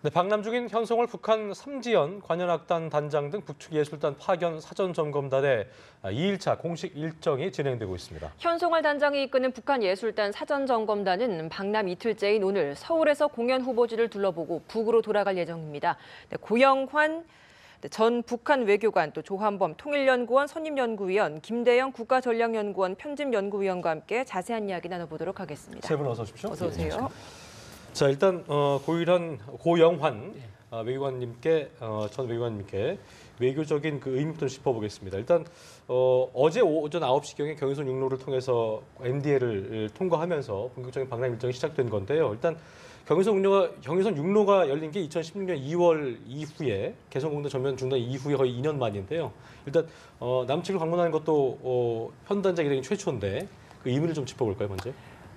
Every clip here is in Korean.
네, 방남 중인 현송월 북한 삼지연 관현악단 단장 등 북측예술단 파견 사전점검단의 2일차 공식 일정이 진행되고 있습니다. 현송월 단장이 이끄는 북한예술단 사전점검단은 방남 이틀째인 오늘 서울에서 공연 후보지를 둘러보고 북으로 돌아갈 예정입니다. 고영환 전 북한 외교관, 또 조한범 통일연구원 선임연구위원, 김대영 국가전략연구원 편집연구위원과 함께 자세한 이야기 나눠보도록 하겠습니다. 세 분 어서 오십시오. 어서 오세요. 자, 일단 고영환 외교관님께 전 외교관님께 외교적인 그 의미부터 짚어보겠습니다. 일단 어제 오전 9시경에 경의선 육로를 통해서 NDL을 통과하면서 본격적인 방남 일정이 시작된 건데요. 일단 경의선 육로가 열린 게 2016년 2월 이후에 개성공단 전면 중단 이후에 거의 2년 만인데요. 일단 남측을 방문하는 것도 현 단장이 되긴 최초인데 그 의미를 좀 짚어볼까요, 먼저?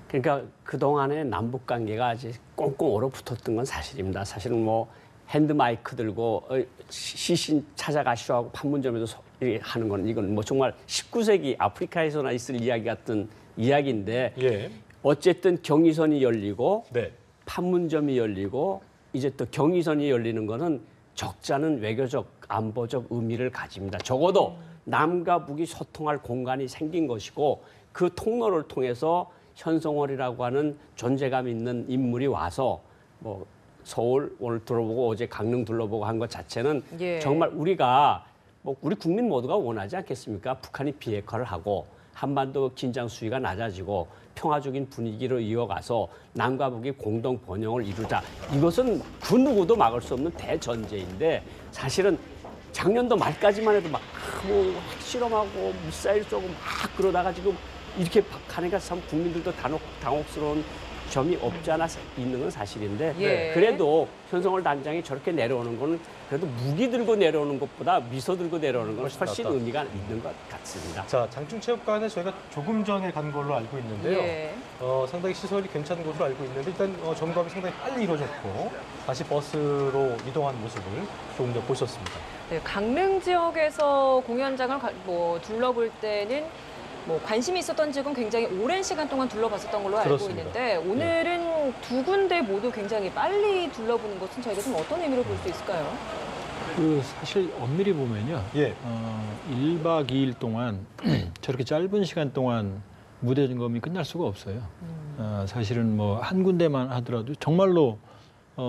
그러니까 그동안의 남북 관계가 아직 꽁꽁 얼어붙었던 건 사실입니다. 사실은 뭐 핸드 마이크 들고 시신 찾아가시오 하고 판문점에서 하는 건 이건 뭐 정말 19세기 아프리카에서나 있을 이야기 같은 이야기인데 예. 어쨌든 경의선이 열리고 네. 판문점이 열리고 이제 또 경의선이 열리는 거는 적잖은 외교적 안보적 의미를 가집니다. 적어도 남과 북이 소통할 공간이 생긴 것이고 그 통로를 통해서 현송월이라고 하는 존재감 있는 인물이 와서 뭐 서울 오늘 둘러보고 어제 강릉 둘러보고 한 것 자체는 정말 우리가 뭐 우리 국민 모두가 원하지 않겠습니까? 북한이 비핵화를 하고 한반도 긴장 수위가 낮아지고 평화적인 분위기로 이어가서 남과 북이 공동 번영을 이루자. 이것은 그 누구도 막을 수 없는 대전제인데 사실은 작년도 말까지만 해도 막 뭐 핵실험하고 미사일 쏘고 막 그러다가 지금 이렇게 가니까 참 국민들도 당혹스러운 점이 없지 않아 있는 건 사실인데 그래도 현송월 단장이 저렇게 내려오는 건 그래도 무기 들고 내려오는 것보다 미소 들고 내려오는 건 훨씬 의미가 있는 것 같습니다. 자, 장충체육관에 저희가 조금 전에 간 걸로 알고 있는데요. 상당히 시설이 괜찮은 것으로 알고 있는데 일단 점검이 상당히 빨리 이루어졌고 다시 버스로 이동한 모습을 조금 전 보셨습니다. 네, 강릉 지역에서 공연장을 둘러볼 때는 뭐 관심이 있었던 지역은 굉장히 오랜 시간 동안 둘러봤었던 걸로 알고 그렇습니다. 있는데 오늘은 두 군데 모두 굉장히 빨리 둘러보는 것은 저희가 좀 어떤 의미로 볼 수 있을까요? 사실 엄밀히 보면요. 1박 2일 동안 저렇게 짧은 시간 동안 무대 점검이 끝날 수가 없어요. 사실은 뭐 한 군데만 하더라도 정말로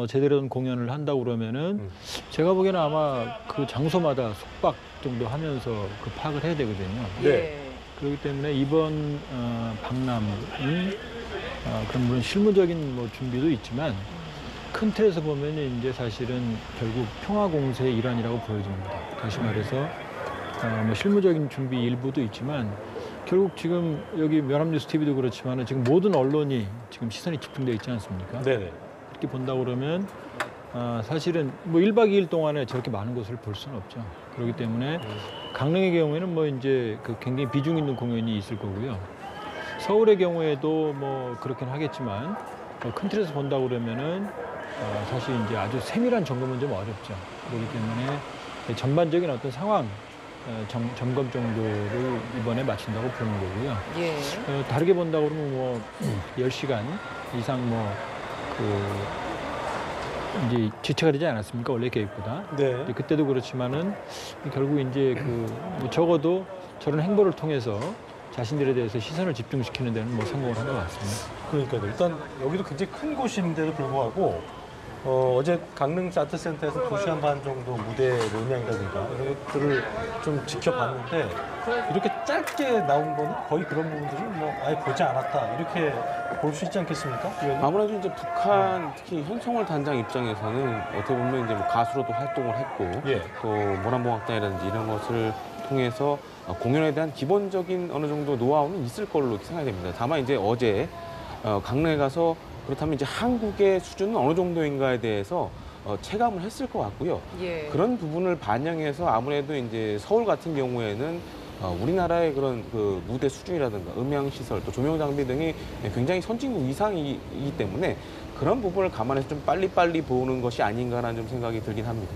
제대로 된 공연을 한다고 그러면은 제가 보기에는 아마 그 장소마다 숙박 정도 하면서 그 파악을 해야 되거든요. 그렇기 때문에 이번 방남은 그런 물론 실무적인 뭐 준비도 있지만 큰 틀에서 보면 이제 사실은 결국 평화 공세의 일환이라고 보여집니다. 다시 말해서 뭐 실무적인 준비 일부도 있지만 결국 지금 여기 연합뉴스 TV도 그렇지만 지금 모든 언론이 지금 시선이 집중되어 있지 않습니까? 네네. 그렇게 본다고 그러면 사실은 뭐 1박 2일 동안에 저렇게 많은 것을 볼 수는 없죠. 그렇기 때문에 강릉의 경우에는 뭐 이제 그 굉장히 비중 있는 공연이 있을 거고요. 서울의 경우에도 뭐 그렇긴 하겠지만 큰 틀에서 본다고 그러면은 사실 이제 아주 세밀한 점검은 좀 어렵죠. 그렇기 때문에 전반적인 어떤 상황 점검 정도를 이번에 마친다고 보는 거고요. 다르게 본다고 그러면 뭐 10시간 이상 이제 지체가 되지 않았습니까? 원래 계획보다. 네. 그때도 그렇지만은 결국 이제 뭐 적어도 저런 행보를 통해서 자신들에 대해서 시선을 집중시키는 데는 뭐 성공을 한 것 같습니다. 그러니까요. 일단 여기도 굉장히 큰 곳인데도 불구하고 어제 강릉 아트센터에서 2시간 반 정도 무대의 음향이라든가 이런 것들을 좀 지켜봤는데 이렇게 짧게 나온 거는 거의 그런 부분들을 뭐 아예 보지 않았다 이렇게 볼 수 있지 않겠습니까? 아무래도 이제 북한 특히 현송월 단장 입장에서는 어떻게 보면 이제 뭐 가수로도 활동을 했고 또 모란봉악단이라든지 이런 것을 통해서 공연에 대한 기본적인 어느 정도 노하우는 있을 걸로 생각이 됩니다. 다만 이제 어제 강릉에 가서 그렇다면 이제 한국의 수준은 어느 정도인가에 대해서 체감을 했을 것 같고요. 그런 부분을 반영해서 아무래도 이제 서울 같은 경우에는 우리나라의 그런 그 무대 수준이라든가 음향 시설 또 조명 장비 등이 굉장히 선진국 이상이기 때문에 그런 부분을 감안해서 좀 빨리빨리 보는 것이 아닌가라는 좀 생각이 들긴 합니다.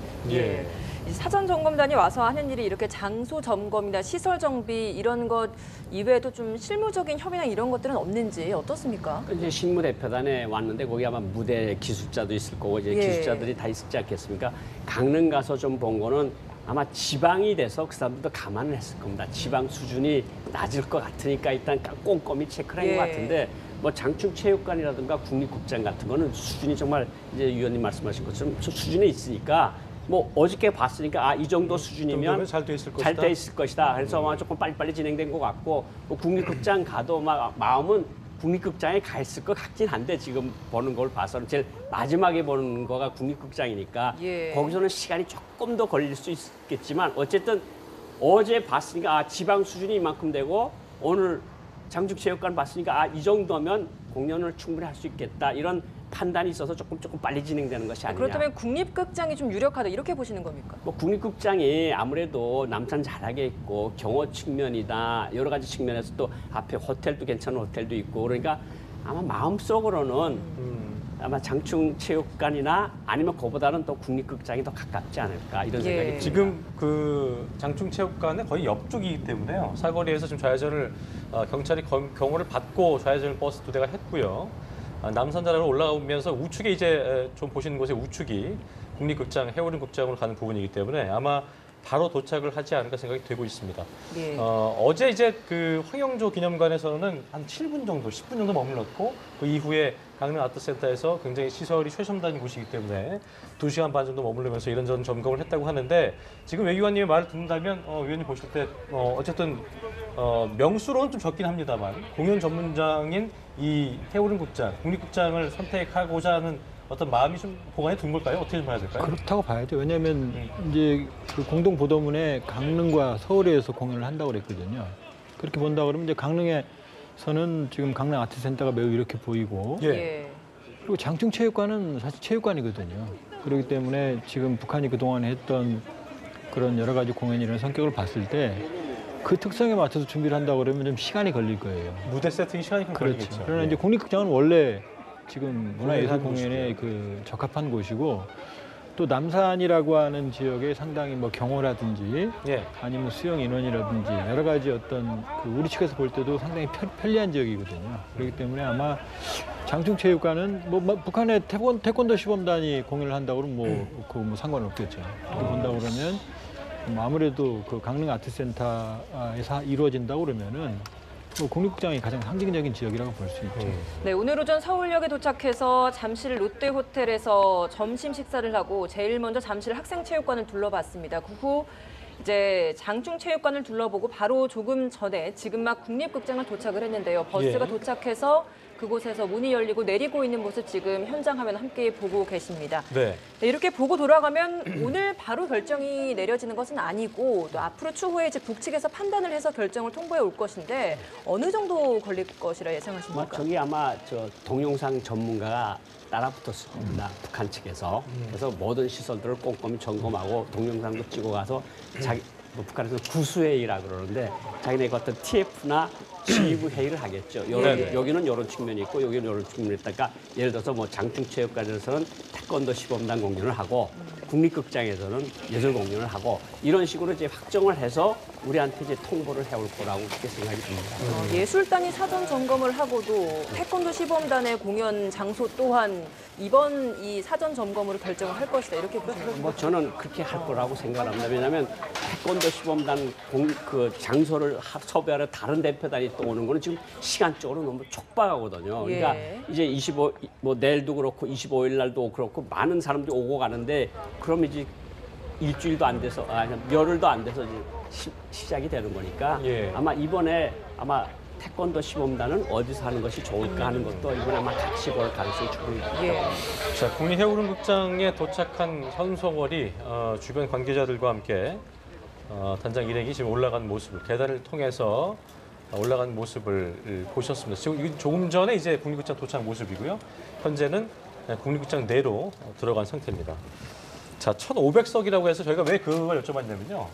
이 사전 점검단이 와서 하는 일이 이렇게 장소 점검이나 시설 정비 이런 것 이외에도 좀 실무적인 협의나 이런 것들은 없는지 어떻습니까? 이제 신무대표단에 왔는데 거기 아마 무대 기술자도 있을 거고 이제 예. 기술자들이 다 있지 않겠습니까? 강릉 가서 좀 본 거는 아마 지방이 돼서 그 사람들도 감안을 했을 겁니다. 지방 수준이 낮을 것 같으니까 일단 꼼꼼히 체크를 한 예. 것 같은데 뭐 장충체육관이라든가 국립극장 같은 거는 수준이 정말 이제 위원님 말씀하신 것처럼 수준에 있으니까 뭐 어저께 봤으니까 이 정도 수준이면 잘 돼 있을 것이다. 잘 돼 있을 것이다. 그래서 아마 조금 빨리빨리 진행된 것 같고 뭐 국립극장 가도 막 마음은 국립극장에 가 있을 것 같긴 한데 지금 보는 걸 봐서는 제일 마지막에 보는 거가 국립극장이니까 예. 거기서는 시간이 조금 더 걸릴 수 있겠지만 어쨌든 어제 봤으니까 지방 수준이 이만큼 되고 오늘 장충체육관 봤으니까 이 정도면 공연을 충분히 할 수 있겠다 이런 판단이 있어서 조금 빨리 진행되는 것이 아니냐. 그렇다면 국립극장이 좀 유력하다 이렇게 보시는 겁니까? 뭐 국립극장이 아무래도 남산 잘하게 있고 경호 측면이다 여러 가지 측면에서 또 앞에 호텔도 괜찮은 호텔도 있고 그러니까 아마 마음속으로는 아마 장충체육관이나 아니면 그보다는 또 국립극장이 더 가깝지 않을까 이런 생각이 듭니다. 지금 그 장충체육관의 거의 옆쪽이기 때문에요. 사거리에서 지금 좌회전을 경찰이 경호를 받고 좌회전을 버스 2대가 했고요. 남산자락으로 올라오면서 우측에 이제 좀 보시는 곳에 우측이 국립극장, 해오름극장으로 가는 부분이기 때문에 아마 바로 도착을 하지 않을까 생각이 되고 있습니다. 예. 어제 이제 그 황영조 기념관에서는 한 7분 정도, 10분 정도 머물렀고 그 이후에 강릉 아트센터에서 굉장히 시설이 최첨단인 곳이기 때문에 2시간 반 정도 머무르면서 이런저런 점검을 했다고 하는데 지금 외 위원님의 말을 듣는다면 위원님 보실 때 어쨌든 명수로는 좀 적긴 합니다만 공연 전문장인 이 해오름극장, 국립극장을 선택하고자 하는 어떤 마음이 좀 보관해 둔 걸까요? 어떻게 좀 봐야 될까요? 그렇다고 봐야죠. 왜냐하면 이제 그 공동 보도문에 강릉과 서울에서 공연을 한다고 그랬거든요. 그렇게 본다 그러면 이제 강릉에서는 지금 강릉 아트센터가 매우 이렇게 보이고 예. 그리고 장충체육관은 사실 체육관이거든요. 그렇기 때문에 지금 북한이 그동안 했던 그런 여러 가지 공연이라는 성격을 봤을 때 그 특성에 맞춰서 준비를 한다고 그러면 좀 시간이 걸릴 거예요. 무대 세팅이 시간이 좀 그렇죠. 걸리겠죠. 그러나 예. 이제 국립극장은 원래 지금 문화예술 공연하는 공연에 그 적합한 곳이고 또 남산이라고 하는 지역에 상당히 뭐 경호라든지 예. 아니면 수용 인원이라든지 여러 가지 어떤 그 우리 측에서 볼 때도 상당히 편리한 지역이거든요. 그렇기 때문에 아마 장충체육관은 뭐 북한의 태권도 시범단이 공연을 한다고 그러면 뭐 상관은 없겠죠. 그렇게 본다고 그러면 아무래도 그 강릉 아트센터에서 이루어진다고 그러면은 뭐 국립극장이 가장 상징적인 지역이라고 볼 수 있죠. 네, 오늘 오전 서울역에 도착해서 잠실 롯데호텔에서 점심 식사를 하고 제일 먼저 잠실 학생체육관을 둘러봤습니다. 그 후 이제 장충체육관을 둘러보고 바로 조금 전에 지금 막 국립극장을 도착을 했는데요. 버스가 예. 도착해서 그곳에서 문이 열리고 내리고 있는 모습 지금 현장 화면 함께 보고 계십니다. 네. 네, 이렇게 보고 돌아가면 오늘 바로 결정이 내려지는 것은 아니고 또 앞으로 추후에 이제 북측에서 판단을 해서 결정을 통보해 올 것인데 어느 정도 걸릴 것이라 예상하십니까? 저기 아마 저 동영상 전문가가 따라붙었을 겁니다. 북한 측에서. 그래서 모든 시설들을 꼼꼼히 점검하고 동영상도 찍어 가서 뭐 북한에서 구수회의라 그러는데 자기네 어떤 TF나 지휘부 회의를 하겠죠. 여기는 이런 측면이 있고 여기는 이런 측면이 있다가 예를 들어서 뭐 장충체육관에서는 태권도 시범단 공연을 하고 국립극장에서는 예술 공연을 하고 이런 식으로 이제 확정을 해서 우리한테 이제 통보를 해올 거라고 그렇게 생각이 듭니다. 예술단이 사전 점검을 하고도 태권도 시범단의 공연 장소 또한 이번 이 사전 점검으로 결정을 할 것이다 이렇게 보시는 뭐 저는 그렇게 할 거라고 생각합니다. 왜냐하면 태권도 시범단 그 장소를 섭외하러 다른 대표단이 또 오는 거는 지금 시간적으로 너무 촉박하거든요. 그러니까 예. 이제 뭐 내일도 그렇고 25일 날도 그렇고 많은 사람들이 오고 가는데 그럼 이제 일주일도 안 돼서 열흘도 안 돼서 이제 시작이 되는 거니까 예. 아마 이번에 태권도 시범단은 어디서 하는 것이 좋을까 하는 것도 이번에 아마 같이 볼 가능성이 충분히 있다. 예. 자, 국립해오름극장에 도착한 현송월이 주변 관계자들과 함께 단장 일행이 지금 올라간 모습을 계단을 통해서 올라간 모습을 보셨습니다. 지금 조금 전에 이제 국립극장 도착 모습이고요. 현재는 국립극장 내로 들어간 상태입니다. 자, 1,500석이라고 해서 저희가 왜 그걸 여쭤봤냐면요.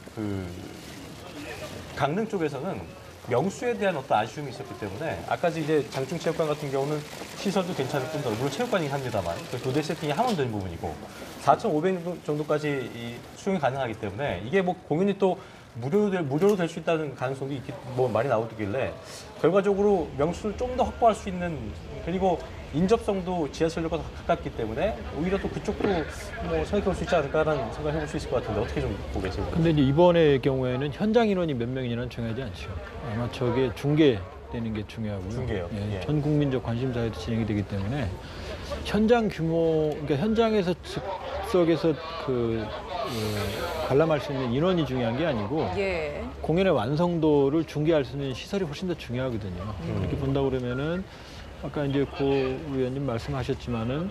강릉 쪽에서는 명수에 대한 어떤 아쉬움이 있었기 때문에 아까 이제 장충체육관 같은 경우는 시설도 괜찮을 뿐더러 물론 체육관이긴 합니다만 그 교대 세팅이 함원된 부분이고 4,500 정도까지 수용이 가능하기 때문에 이게 뭐 공연이 또 무료로 될 수 있다는 가능성도 뭐 말이 나오길래 결과적으로 명수를 좀 더 확보할 수 있는 그리고 인접성도 지하철역과 가깝기 때문에 오히려 또 그쪽도 뭐 생각해 볼 수 있지 않을까라는 생각을 해볼 수 있을 것 같은데 어떻게 좀 보겠어요? 근데 이제 이번의 경우에는 현장 인원이 몇 명이냐는 중요하지 않죠. 아마 저게 중계되는 게 중요하고요. 중계요. 예, 예. 전 국민적 관심사에도 진행이 되기 때문에 현장 규모, 그러니까 현장에서 즉석에서 관람할 수 있는 인원이 중요한 게 아니고 예. 공연의 완성도를 중계할 수 있는 시설이 훨씬 더 중요하거든요. 그렇게 본다 그러면은 아까 이제 고 의원님 말씀하셨지만은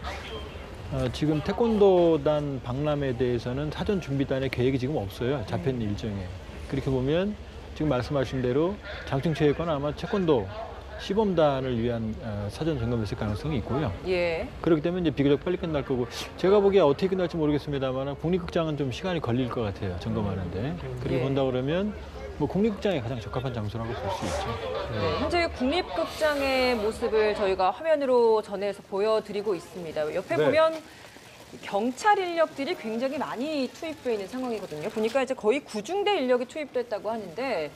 지금 태권도단 박람회에 대해서는 사전 준비단의 계획이 지금 없어요. 잡힌 일정에. 그렇게 보면 지금 말씀하신 대로 장충체육관은 아마 태권도 시범단을 위한 사전 점검했을 가능성이 있고요. 예. 그렇기 때문에 이제 비교적 빨리 끝날 거고 제가 보기에 어떻게 끝날지 모르겠습니다만 국립극장은 좀 시간이 걸릴 것 같아요. 점검하는데. 그렇게 예. 본다 그러면 뭐 국립극장이 가장 적합한 장소라고 볼 수 있죠. 네, 현재 국립극장의 모습을 저희가 화면으로 전해서 보여드리고 있습니다. 옆에 네. 보면 경찰 인력들이 굉장히 많이 투입되어 있는 상황이거든요. 보니까 이제 거의 구중대 인력이 투입됐다고 하는데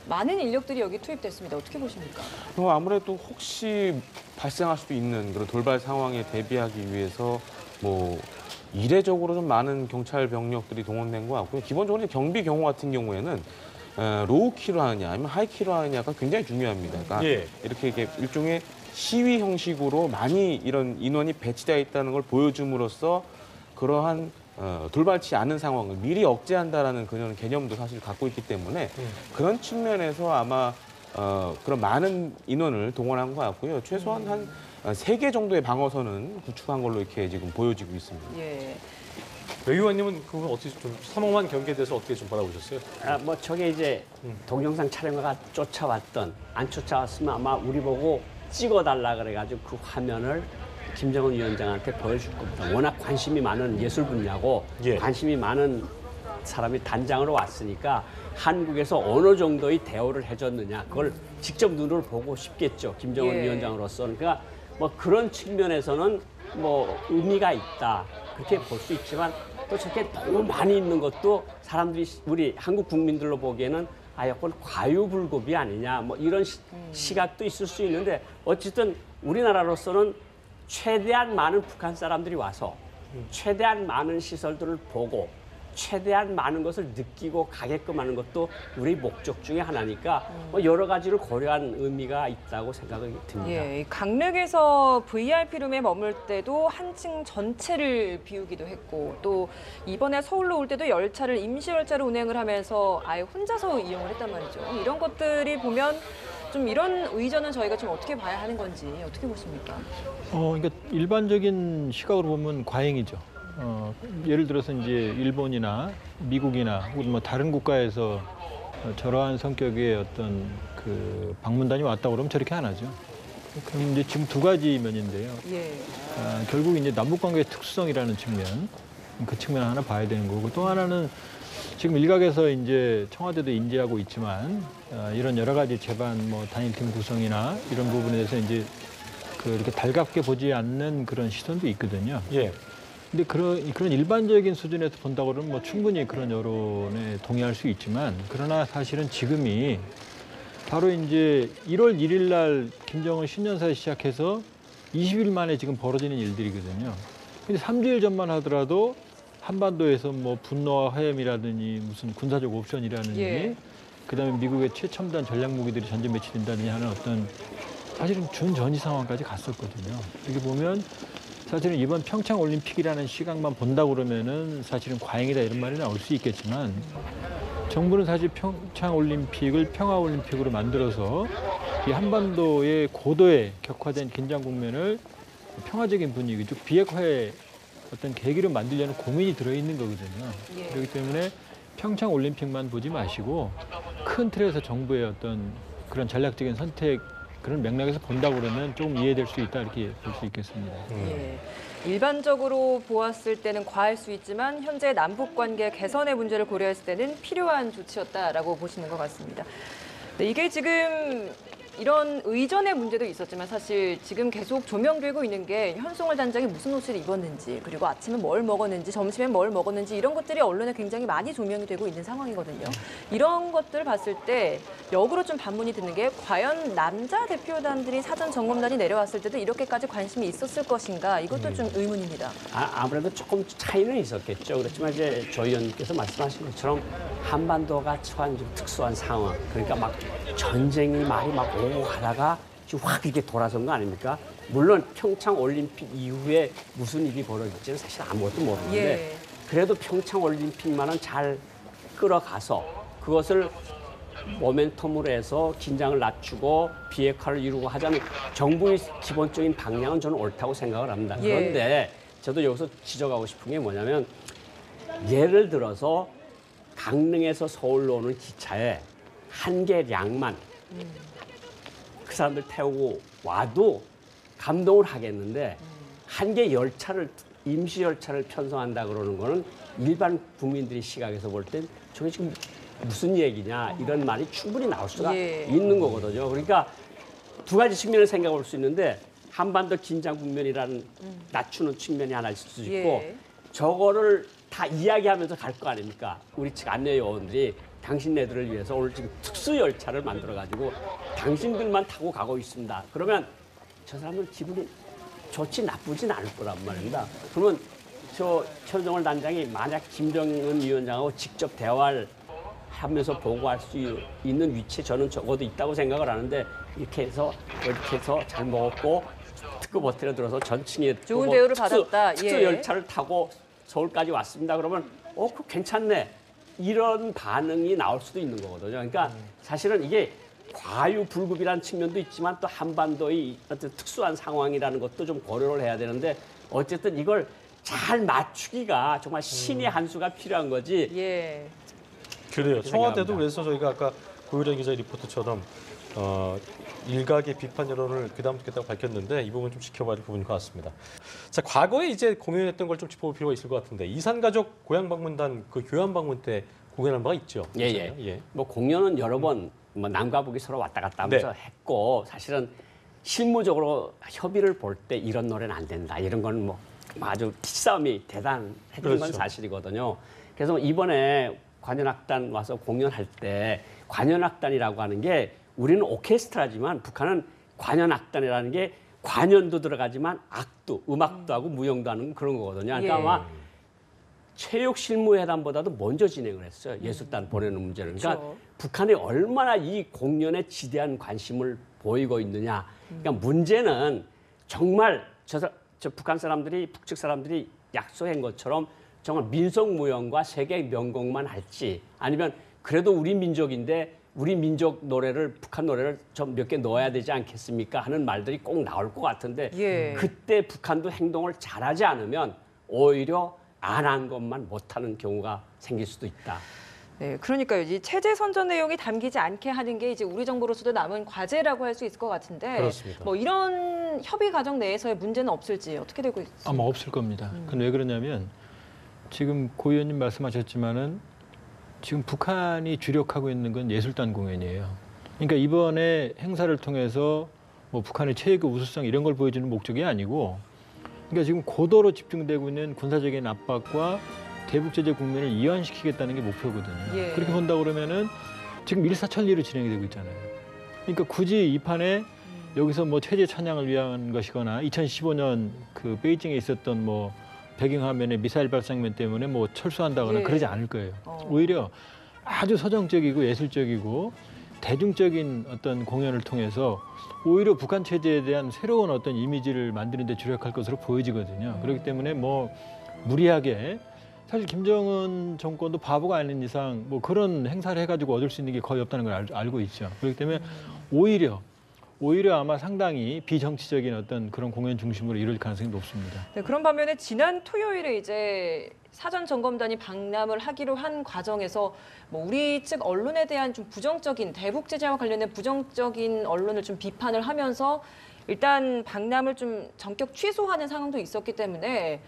많은 인력들이 여기 투입됐습니다. 어떻게 보십니까? 아무래도 혹시 발생할 수도 있는 그런 돌발 상황에 대비하기 위해서 뭐 이례적으로 좀 많은 경찰 병력들이 동원된 것 같고요. 기본적으로 경비 경호 같은 경우에는 로우 키로 하느냐 아니면 하이 키로 하느냐가 굉장히 중요합니다. 그러니까 예. 이렇게 일종의 시위 형식으로 많이 이런 인원이 배치되어 있다는 걸 보여줌으로써 그러한 돌발치 않은 상황을 미리 억제한다라는 그런 개념도 사실 갖고 있기 때문에 그런 측면에서 아마 그런 많은 인원을 동원한 것 같고요. 최소한 한 3개 정도의 방어선은 구축한 걸로 이렇게 지금 보여지고 있습니다. 예. 외 의원님은 그건 어떻게 좀 삼엄한 경기에 대해서 어떻게 좀 바라보셨어요? 뭐 저게 이제 동영상 촬영가가 쫓아왔던 안 쫓아왔으면 아마 우리 보고 찍어달라 그래가지고 그 화면을 김정은 위원장한테 보여줄 겁니다. 워낙 관심이 많은 예술 분야고 예. 관심이 많은 사람이 단장으로 왔으니까 한국에서 어느 정도의 대우를 해줬느냐 그걸 직접 눈으로 보고 싶겠죠. 김정은 예. 위원장으로서는. 그러니까 뭐 그런 측면에서는 뭐 의미가 있다. 그렇게 볼 수 있지만 또 저렇게 너무 많이 있는 것도 사람들이 우리 한국 국민들로 보기에는 약간 과유불급이 아니냐 뭐 이런 시각도 있을 수 있는데 어쨌든 우리나라로서는 최대한 많은 북한 사람들이 와서 최대한 많은 시설들을 보고 최대한 많은 것을 느끼고 가게끔 하는 것도 우리 목적 중에 하나니까 뭐 여러 가지를 고려한 의미가 있다고 생각이 듭니다. 예, 강릉에서 VIP룸에 머물 때도 한층 전체를 비우기도 했고 또 이번에 서울로 올 때도 열차를 임시 열차로 운행을 하면서 아예 혼자서 이용을 했단 말이죠. 이런 것들이 보면 좀 이런 의전은 저희가 좀 어떻게 봐야 하는 건지 어떻게 보십니까? 그러니까 일반적인 시각으로 보면 과잉이죠. 예를 들어서 이제 일본이나 미국이나 혹은 뭐 다른 국가에서 저러한 성격의 어떤 그 방문단이 왔다 그러면 저렇게 안 하죠. 그럼 이제 지금 두 가지 면인데요. 예. 결국 이제 남북 관계의 특수성이라는 측면, 그 측면 하나 봐야 되는 거고 또 하나는 지금 일각에서 이제 청와대도 인지하고 있지만 이런 여러 가지 재반 뭐 단일팀 구성이나 이런 부분에 대해서 이제 이렇게 달갑게 보지 않는 그런 시선도 있거든요. 예. 근데 그런 일반적인 수준에서 본다고 그러면 뭐 충분히 그런 여론에 동의할 수 있지만 그러나 사실은 지금이 바로 이제 1월 1일 날 김정은 신년사에 시작해서 20일 만에 지금 벌어지는 일들이거든요. 근데 3주일 전만 하더라도 한반도에서 뭐 분노와 화염이라든지 무슨 군사적 옵션이라든지 예. 그다음에 미국의 최첨단 전략 무기들이 전전 배치된다든지 하는 어떤 사실은 준전이 상황까지 갔었거든요. 이렇게 보면 사실은 이번 평창 올림픽이라는 시각만 본다 그러면은 사실은 과잉이다 이런 말이 나올 수 있겠지만 정부는 사실 평창 올림픽을 평화 올림픽으로 만들어서 이 한반도의 고도의 격화된 긴장 국면을 평화적인 분위기, 즉 비핵화의 어떤 계기로 만들려는 고민이 들어있는 거거든요. 예. 그렇기 때문에 평창 올림픽만 보지 마시고 큰 틀에서 정부의 어떤 그런 전략적인 선택 그런 맥락에서 본다고 그러면 조금 이해될 수 있다 이렇게 볼 수 있겠습니다. 예. 일반적으로 보았을 때는 과할 수 있지만 현재 남북 관계 개선의 문제를 고려했을 때는 필요한 조치였다라고 보시는 것 같습니다. 네, 이게 지금 이런 의전의 문제도 있었지만 사실 지금 계속 조명되고 있는 게 현송월 단장이 무슨 옷을 입었는지, 그리고 아침에 뭘 먹었는지, 점심에 뭘 먹었는지 이런 것들이 언론에 굉장히 많이 조명이 되고 있는 상황이거든요. 이런 것들을 봤을 때 역으로 좀 반문이 드는 게 과연 남자 대표단들이 사전 점검단이 내려왔을 때도 이렇게까지 관심이 있었을 것인가, 이것도 좀 의문입니다. 아무래도 조금 차이는 있었겠죠. 그렇지만 이제 조 의원님께서 말씀하신 것처럼 한반도가 처한 좀 특수한 상황, 그러니까 막 전쟁이 말이 막 오고 가다가 지금 확 이렇게 돌아선 거 아닙니까? 물론 평창 올림픽 이후에 무슨 일이 벌어질지는 사실 아무것도 모르는데 그래도 평창 올림픽만은 잘 끌어가서 그것을 모멘텀으로 해서 긴장을 낮추고 비핵화를 이루고 하자는 정부의 기본적인 방향은 저는 옳다고 생각을 합니다. 그런데 저도 여기서 지적하고 싶은 게 뭐냐면 예를 들어서 강릉에서 서울로 오는 기차에 한 개량만 그 사람들 태우고 와도 감동을 하겠는데 한 개 열차를 임시 열차를 편성한다 그러는 거는 일반 국민들의 시각에서 볼 땐 저게 지금 무슨 얘기냐 이런 말이 충분히 나올 수가 있는 거거든요. 그러니까 두 가지 측면을 생각해 볼 수 있는데 한반도 긴장 국면이라는 낮추는 측면이 하나 있을 수 있고 저거를 다 이야기하면서 갈 거 아닙니까? 우리 측 안내 요원들이 당신네들을 위해서 오늘 지금 특수 열차를 만들어가지고 당신들만 타고 가고 있습니다. 그러면 저 사람들 기분이 좋지 나쁘진 않을 거란 말입니다. 그러면 저 현송월 단장이 만약 김정은 위원장하고 직접 대화를 하면서 보고할 수 있는 위치에 저는 적어도 있다고 생각을 하는데 이렇게 해서 잘 먹었고 특급 호텔에 들어서 전층에 좋은 대우를 받았다. 특수 열차를 타고 서울까지 왔습니다. 그러면 그거 괜찮네. 이런 반응이 나올 수도 있는 거거든요. 그러니까 사실은 이게 과유불급이라는 측면도 있지만 또 한반도의 어떤 특수한 상황이라는 것도 좀 고려를 해야 되는데 어쨌든 이걸 잘 맞추기가 정말 신의 한 수가 필요한 거지. 그래요. 청와대도 그래서 저희가 아까 고유란 기자 리포트처럼 일각의 비판 여론을 귀담듣겠다고 밝혔는데 이 부분 좀 지켜봐야 할 부분인 것 같습니다. 자, 과거에 이제 공연했던 걸 좀 짚어볼 필요가 있을 것 같은데 이산가족 고향 방문단 그 교환 방문 때 공연한 바가 있죠. 뭐 공연은 여러 번 뭐 남과 북이 서로 왔다 갔다 하면서 했고 사실은 실무적으로 협의를 볼 때 이런 노래는 안 된다. 이런 건 뭐 아주 기싸움이 대단했던 건 사실이거든요. 그래서 이번에 관현악단 와서 공연할 때 관현악단이라고 하는 게 우리는 오케스트라지만 북한은 관현악단이라는 게 관현도 들어가지만 악도, 음악도 하고 무용도 하는 그런 거거든요. 그러니까 아마 체육실무회담보다도 먼저 진행을 했어요. 예술단 보내는 문제를. 그러니까 북한이 얼마나 이 공연에 지대한 관심을 보이고 있느냐. 그러니까 문제는 정말 저 북한 사람들이, 북측 사람들이 약속한 것처럼 정말 민속무용과 세계 명곡만 할지 아니면 그래도 우리 민족인데 우리 민족 노래를 북한 노래를 좀 몇 개 넣어야 되지 않겠습니까 하는 말들이 꼭 나올 것 같은데 그때 북한도 행동을 잘하지 않으면 오히려 안 한 것만 못하는 경우가 생길 수도 있다. 네, 그러니까요. 이 체제 선전 내용이 담기지 않게 하는 게 이제 우리 정부로서도 남은 과제라고 할 수 있을 것 같은데 그렇습니다. 뭐 이런 협의 과정 내에서의 문제는 없을지 어떻게 되고 있습니까? 아마 없을 겁니다. 그건 왜 그러냐면 지금 고 의원님 말씀하셨지만은 지금 북한이 주력하고 있는 건 예술단 공연이에요. 그러니까 이번에 행사를 통해서 뭐 북한의 체육의 우수성 이런 걸 보여주는 목적이 아니고 그러니까 지금 고도로 집중되고 있는 군사적인 압박과 대북 제재 국면을 이완시키겠다는 게 목표거든요. 그렇게 본다 그러면은 지금 일사천리로 진행이 되고 있잖아요. 그러니까 굳이 이 판에 여기서 뭐 체제 찬양을 위한 것이거나 2015년 그 베이징에 있었던 뭐 배경화면의 미사일 발사장면 때문에 뭐 철수한다거나 그러지 않을 거예요. 오히려 아주 서정적이고 예술적이고 대중적인 어떤 공연을 통해서 오히려 북한 체제에 대한 새로운 어떤 이미지를 만드는 데 주력할 것으로 보여지거든요. 그렇기 때문에 뭐 무리하게 사실 김정은 정권도 바보가 아닌 이상 뭐 그런 행사를 해가지고 얻을 수 있는 게 거의 없다는 걸 알고 있죠. 그렇기 때문에 오히려 아마 상당히 비정치적인 어떤 그런 공연 중심으로 이루어질 가능성이 높습니다. 네, 그런 반면에 지난 토요일에 이제 사전 점검단이 방남을 하기로 한 과정에서 뭐 우리 측 언론에 대한 좀 부정적인 대북 제재와 관련된 부정적인 언론을 좀 비판을 하면서 일단 방남을 좀 전격 취소하는 상황도 있었기 때문에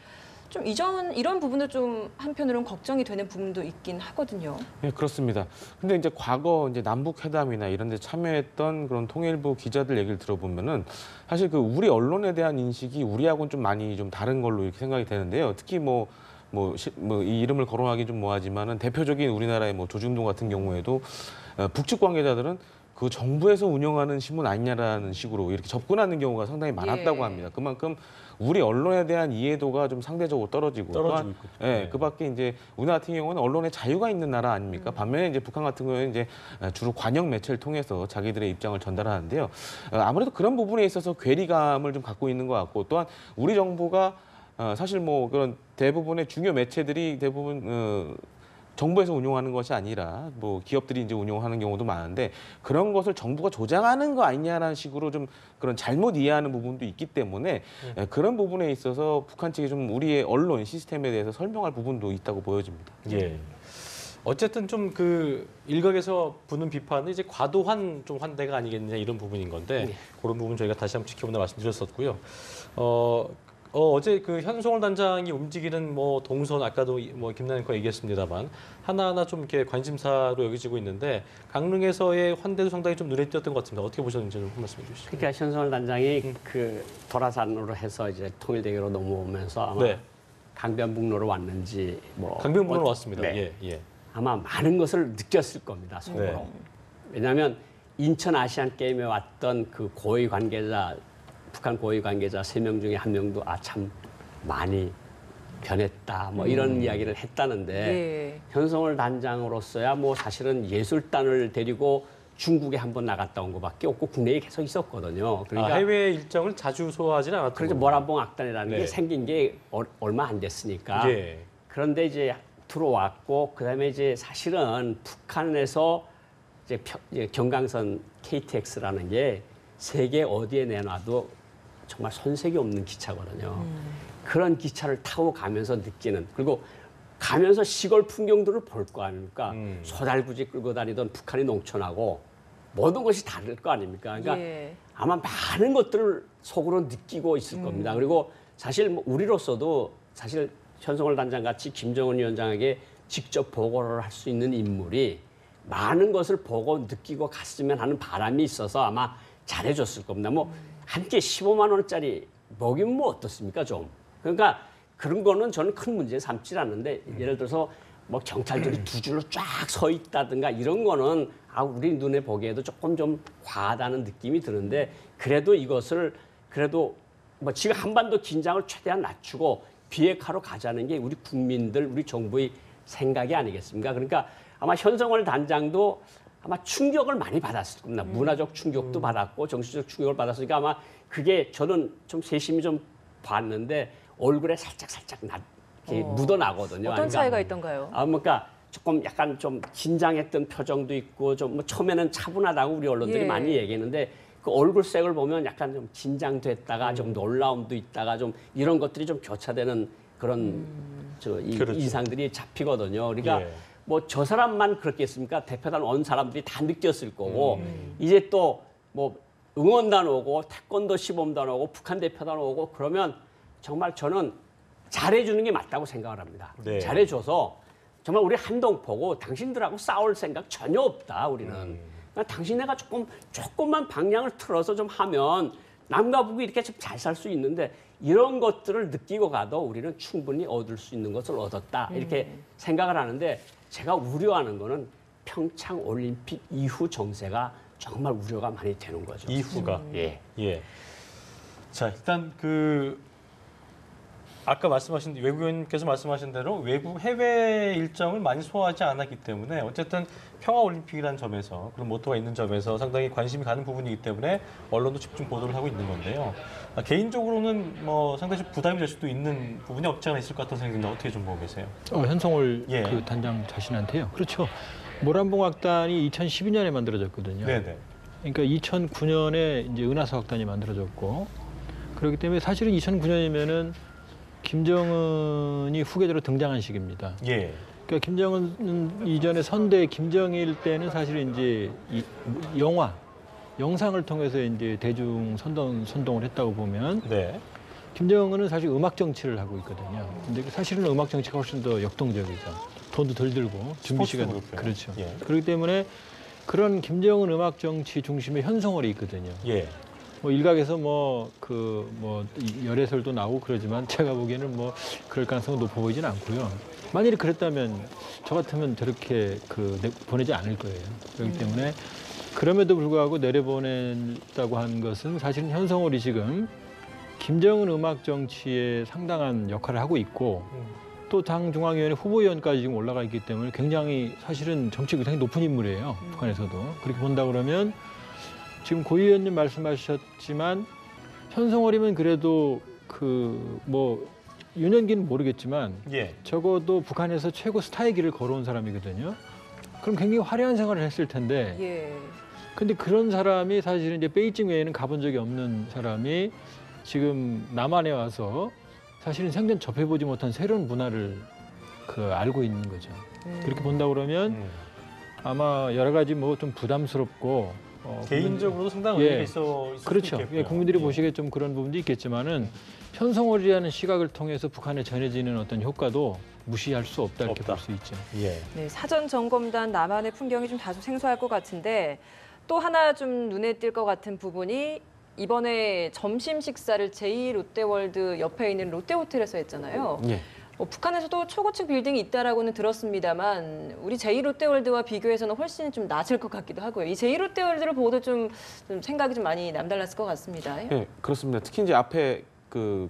좀 이런 부분도 좀 한편으로는 걱정이 되는 부분도 있긴 하거든요. 네, 그렇습니다. 근데 이제 과거 이제 남북 회담이나 이런 데 참여했던 그런 통일부 기자들 얘기를 들어보면은 사실 그 우리 언론에 대한 인식이 우리하고는 좀 많이 좀 다른 걸로 이렇게 생각이 되는데요. 특히 이 이름을 거론하기 좀 뭐하지만은 대표적인 우리나라의 뭐 조중동 같은 경우에도 북측 관계자들은 그 정부에서 운영하는 신문 아니냐라는 식으로 이렇게 접근하는 경우가 상당히 많았다고 합니다. 그만큼 우리 언론에 대한 이해도가 좀 상대적으로 떨어지고 있거든요. 예, 그밖에 이제 우리나라 같은 경우는 언론의 자유가 있는 나라 아닙니까? 반면에 이제 북한 같은 경우에는 이제 주로 관영 매체를 통해서 자기들의 입장을 전달하는데요. 아무래도 그런 부분에 있어서 괴리감을 좀 갖고 있는 것 같고, 또한 우리 정부가 사실 뭐 그런 대부분의 중요 매체들이 대부분 정부에서 운용하는 것이 아니라 뭐 기업들이 이제 운용하는 경우도 많은데, 그런 것을 정부가 조장하는 거 아니냐라는 식으로 좀 그런 잘못 이해하는 부분도 있기 때문에 그런 부분에 있어서 북한 측이 좀 우리의 언론 시스템에 대해서 설명할 부분도 있다고 보여집니다. 예. 어쨌든 좀 그 일각에서 부는 비판은 이제 과도한 좀 환대가 아니겠느냐 이런 부분인 건데 그런 부분 저희가 다시 한번 지켜본다 말씀드렸었고요. 어제 그 현송월 단장이 움직이는 뭐 동선 아까도 뭐 김남현 거 얘기했습니다만 하나하나 좀 이렇게 관심사로 여겨지고 있는데 강릉에서의 환대도 상당히 좀 눈에 띄었던 것 같습니다. 어떻게 보셨는지 좀 말씀해 주시죠. 그러니까 현송월 단장이 그 도라산으로 해서 이제 통일대교로 넘어오면서 아마 강변북로로 왔는지 뭐 강변북로로 왔습니다. 네. 예. 아마 많은 것을 느꼈을 겁니다, 속으로. 네. 왜냐하면 인천 아시안 게임에 왔던 그 고위 관계자, 북한 고위 관계자 3명 중에 1명도 참 많이 변했다, 뭐 이런 이야기를 했다는데 현송월 단장으로서야 뭐 사실은 예술단을 데리고 중국에 한번 나갔다 온 것밖에 없고 국내에 계속 있었거든요. 그러니까 해외 일정을 자주 소화하지는 않았던 그러니까 모란봉 악단이라는 게 생긴 게 얼마 안 됐으니까. 그런데 이제 들어왔고, 그다음에 이제 사실은 북한에서 이제 경강선 KTX라는 게 세계 어디에 내놔도 정말 손색이 없는 기차거든요. 그런 기차를 타고 가면서 느끼는, 그리고 가면서 시골 풍경들을 볼 거 아닙니까? 소달구지 끌고 다니던 북한의 농촌하고 모든 것이 다를 거 아닙니까? 그러니까 아마 많은 것들을 속으로 느끼고 있을 겁니다. 그리고 사실 뭐 우리로서도 사실 현송월 단장 같이 김정은 위원장에게 직접 보고를 할 수 있는 인물이 많은 것을 보고 느끼고 갔으면 하는 바람이 있어서 아마 잘해줬을 겁니다. 뭐 한 끼 15만 원짜리 먹이면 뭐 어떻습니까, 좀. 그러니까 그런 거는 저는 큰 문제 삼지 않는데, 예를 들어서 뭐 경찰들이 두 줄로 쫙 서 있다든가 이런 거는 우리 눈에 보기에도 조금 좀 과하다는 느낌이 드는데, 그래도 이것을 그래도 뭐 지금 한반도 긴장을 최대한 낮추고 비핵화로 가자는 게 우리 국민들, 우리 정부의 생각이 아니겠습니까? 그러니까 아마 현송월 단장도 아마 충격을 많이 받았을 겁니다. 문화적 충격도 받았고 정신적 충격을 받았으니까 아마 그게 저는 좀 세심히 좀 봤는데 얼굴에 살짝 묻어나거든요. 어떤 차이가 있던가요? 그러니까 조금 약간 좀 긴장했던 표정도 있고 좀 뭐 처음에는 차분하다고 우리 언론들이 많이 얘기했는데 그 얼굴색을 보면 약간 좀 긴장됐다가 좀 놀라움도 있다가 좀 이런 것들이 좀 교차되는 그런 인상들이 잡히거든요. 그러니까 뭐 저 사람만 그렇겠습니까? 대표단 온 사람들이 다 느꼈을 거고 이제 또 뭐 응원단 오고 태권도 시범단 오고 북한 대표단 오고 그러면 정말 저는 잘해주는 게 맞다고 생각을 합니다. 잘해줘서 정말 우리 한동포고 당신들하고 싸울 생각 전혀 없다, 우리는. 그러니까 당신네가 조금만 방향을 틀어서 좀 하면 남과 북이 이렇게 좀 잘 살 수 있는데 이런 것들을 느끼고 가도 우리는 충분히 얻을 수 있는 것을 얻었다, 이렇게 생각을 하는데, 제가 우려하는 거는 평창 올림픽 이후 정세가 정말 우려가 많이 되는 거죠. 이후가. 자, 일단 아까 말씀하신 외국위원님께서 말씀하신 대로 외국 해외 일정을 많이 소화하지 않았기 때문에 어쨌든 평화올림픽이라는 점에서 그런 모토가 있는 점에서 상당히 관심이 가는 부분이기 때문에 언론도 집중 보도를 하고 있는 건데요. 개인적으로는 뭐 상당히 좀 부담이 될 수도 있는 부분이 없지 않아 있을 것 같다는 생각인데 어떻게 좀 보고 계세요? 현송월 그 단장 자신한테요. 그렇죠. 모란봉 악단이 2012년에 만들어졌거든요. 그러니까 2009년에 이제 은하수 악단이 만들어졌고, 그렇기 때문에 사실은 2009년이면은 김정은이 후계자로 등장한 시기입니다. 그러니까 김정은 이전에 선대 김정일 때는 사실 이제 영상을 통해서 이제 대중 선동을 했다고 보면, 김정은은 사실 음악 정치를 하고 있거든요. 근데 사실은 음악 정치가 훨씬 더 역동적이죠. 돈도 덜 들고 준비 시간 그렇죠. 예. 그렇기 때문에 그런 김정은 음악 정치 중심의 현송월이 있거든요. 예. 뭐 일각에서 열애설도 나오고 그러지만 제가 보기에는 뭐 그럴 가능성은 높아 보이진 않고요. 만일에 그랬다면 저 같으면 저렇게 보내지 않을 거예요. 그렇기 때문에 그럼에도 불구하고 내려보냈다고 한 것은 사실은 현송월이 지금 김정은 음악 정치에 상당한 역할을 하고 있고 또 당 중앙위원회 후보위원까지 지금 올라가 있기 때문에 굉장히 사실은 정치 의상이 높은 인물이에요. 북한에서도. 그렇게 본다 그러면 지금 고 의원님 말씀하셨지만 현송월이면 그래도 유년기는 모르겠지만 예. 적어도 북한에서 최고 스타의 길을 걸어온 사람이거든요. 그럼 굉장히 화려한 생활을 했을 텐데 예. 근데 그런 사람이 사실은 이제 베이징 외에는 가본 적이 없는 사람이 지금 남한에 와서 사실은 생전 접해보지 못한 새로운 문화를 알고 있는 거죠. 그렇게 본다 그러면 아마 여러 가지 좀 부담스럽고 개인적으로도 상당한 의미가 있을 그렇죠. 수도 있겠고요. 국민들이 보시기에 좀 그런 부분도 있겠지만은 현송월이라는 시각을 통해서 북한에 전해지는 어떤 효과도 무시할 수 없다 이렇게 볼 수 있죠. 예. 네, 사전 점검단 남한의 풍경이 좀 다소 생소할 것 같은데 또 하나 좀 눈에 띌 것 같은 부분이 이번에 점심 식사를 제2롯데월드 옆에 있는 롯데호텔에서 했잖아요. 예. 북한에서도 초고층 빌딩이 있다라고는 들었습니다만 우리 제2롯데월드와 비교해서는 훨씬 좀 낮을 것 같기도 하고요. 이 제2롯데월드를 보고도 좀 생각이 좀 많이 남달랐을 것 같습니다. 네, 그렇습니다. 특히 이제 앞에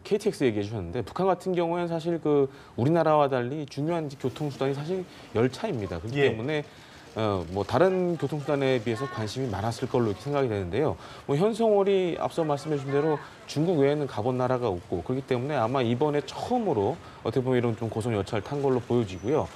KTX 얘기해 주셨는데 북한 같은 경우에는 사실 우리나라와 달리 중요한 교통수단이 사실 열차입니다. 그렇기 때문에 다른 교통수단에 비해서 관심이 많았을 걸로 이렇게 생각이 되는데요. 현송월이 앞서 말씀해 주신 대로 중국 외에는 가본 나라가 없고 그렇기 때문에 아마 이번에 처음으로 어떻게 보면 이런 좀 고속 열차를 탄 걸로 보여지고요.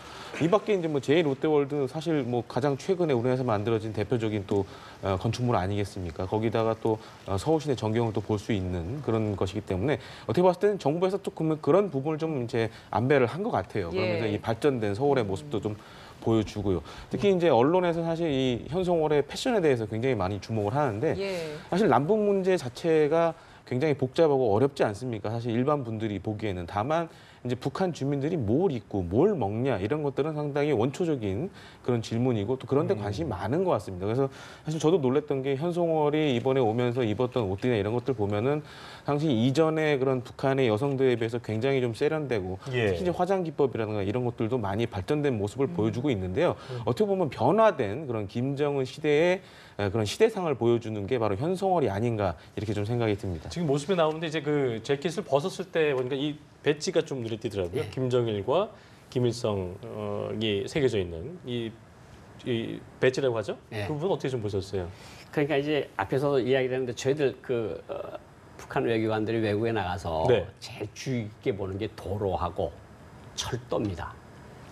이 밖에 이제 제2롯데월드 사실 가장 최근에 우리나라에서 만들어진 대표적인 또 건축물 아니겠습니까? 거기다가 또 서울시내 전경을 또 볼 수 있는 그런 것이기 때문에 어떻게 봤을 때는 정부에서 조금 그런 부분을 좀 이제 안배를 한 것 같아요. 그러면서 이 발전된 서울의 모습도 좀 보여주고요. 특히 이제 언론에서 사실 이 현송월의 패션에 대해서 굉장히 많이 주목을 하는데 사실 남북 문제 자체가 굉장히 복잡하고 어렵지 않습니까? 사실 일반 분들이 보기에는. 다만 이제 북한 주민들이 뭘 입고 뭘 먹냐 이런 것들은 상당히 원초적인 그런 질문이고 또 그런 데 관심이 많은 것 같습니다. 그래서 사실 저도 놀랐던 게 현송월이 이번에 오면서 입었던 옷들이나 이런 것들 보면은 당시 이전에 그런 북한의 여성들에 비해서 굉장히 좀 세련되고 특히 이제 화장 기법이라든가 이런 것들도 많이 발전된 모습을 보여주고 있는데요. 어떻게 보면 변화된 그런 김정은 시대의 그런 시대상을 보여주는 게 바로 현송월이 아닌가 이렇게 좀 생각이 듭니다. 지금 모습에 나오는데 이제 그 재킷을 벗었을 때 보니까 이 배지가 좀 눈에 띄더라고요. 김정일과 김일성이 새겨져 있는 이 배지라고 하죠. 그 부분 어떻게 좀 보셨어요? 그러니까 이제 앞에서도 이야기를 했는데 저희들 북한 외교관들이 외국에 나가서 제일 주의 깊게 보는 게 도로하고 철도입니다.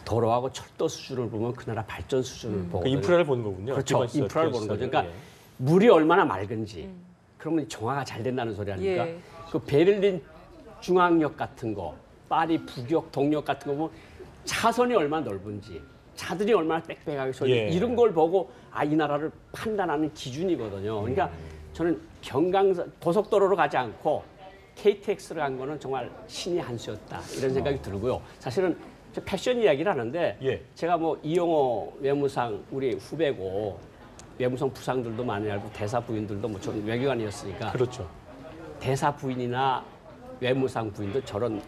도로하고 철도 수준을 보면 그 나라 발전 수준을 보고 인프라를 보는 거군요. 그렇죠. 인프라를 보는 거죠. 그러니까 물이 얼마나 맑은지 그러면 정화가 잘 된다는 소리 아닙니까? 그 베를린 중앙역 같은 거, 파리 북역 동역 같은 거 보면 차선이 얼마나 넓은지 차들이 얼마나 빽빽하게 서 있는지 이런 걸 보고 이 나라를 판단하는 기준이거든요. 그러니까 저는 고속도로로 가지 않고 KTX를 간 거는 정말 신의 한 수였다 이런 생각이 들고요. 사실은 저 패션 이야기를 하는데 제가 이영호 외무상 우리 후배고 외무성 부상들도 많이 알고 대사 부인들도 저는 외교관이었으니까 그렇죠. 대사 부인이나 외무상 부인도 저런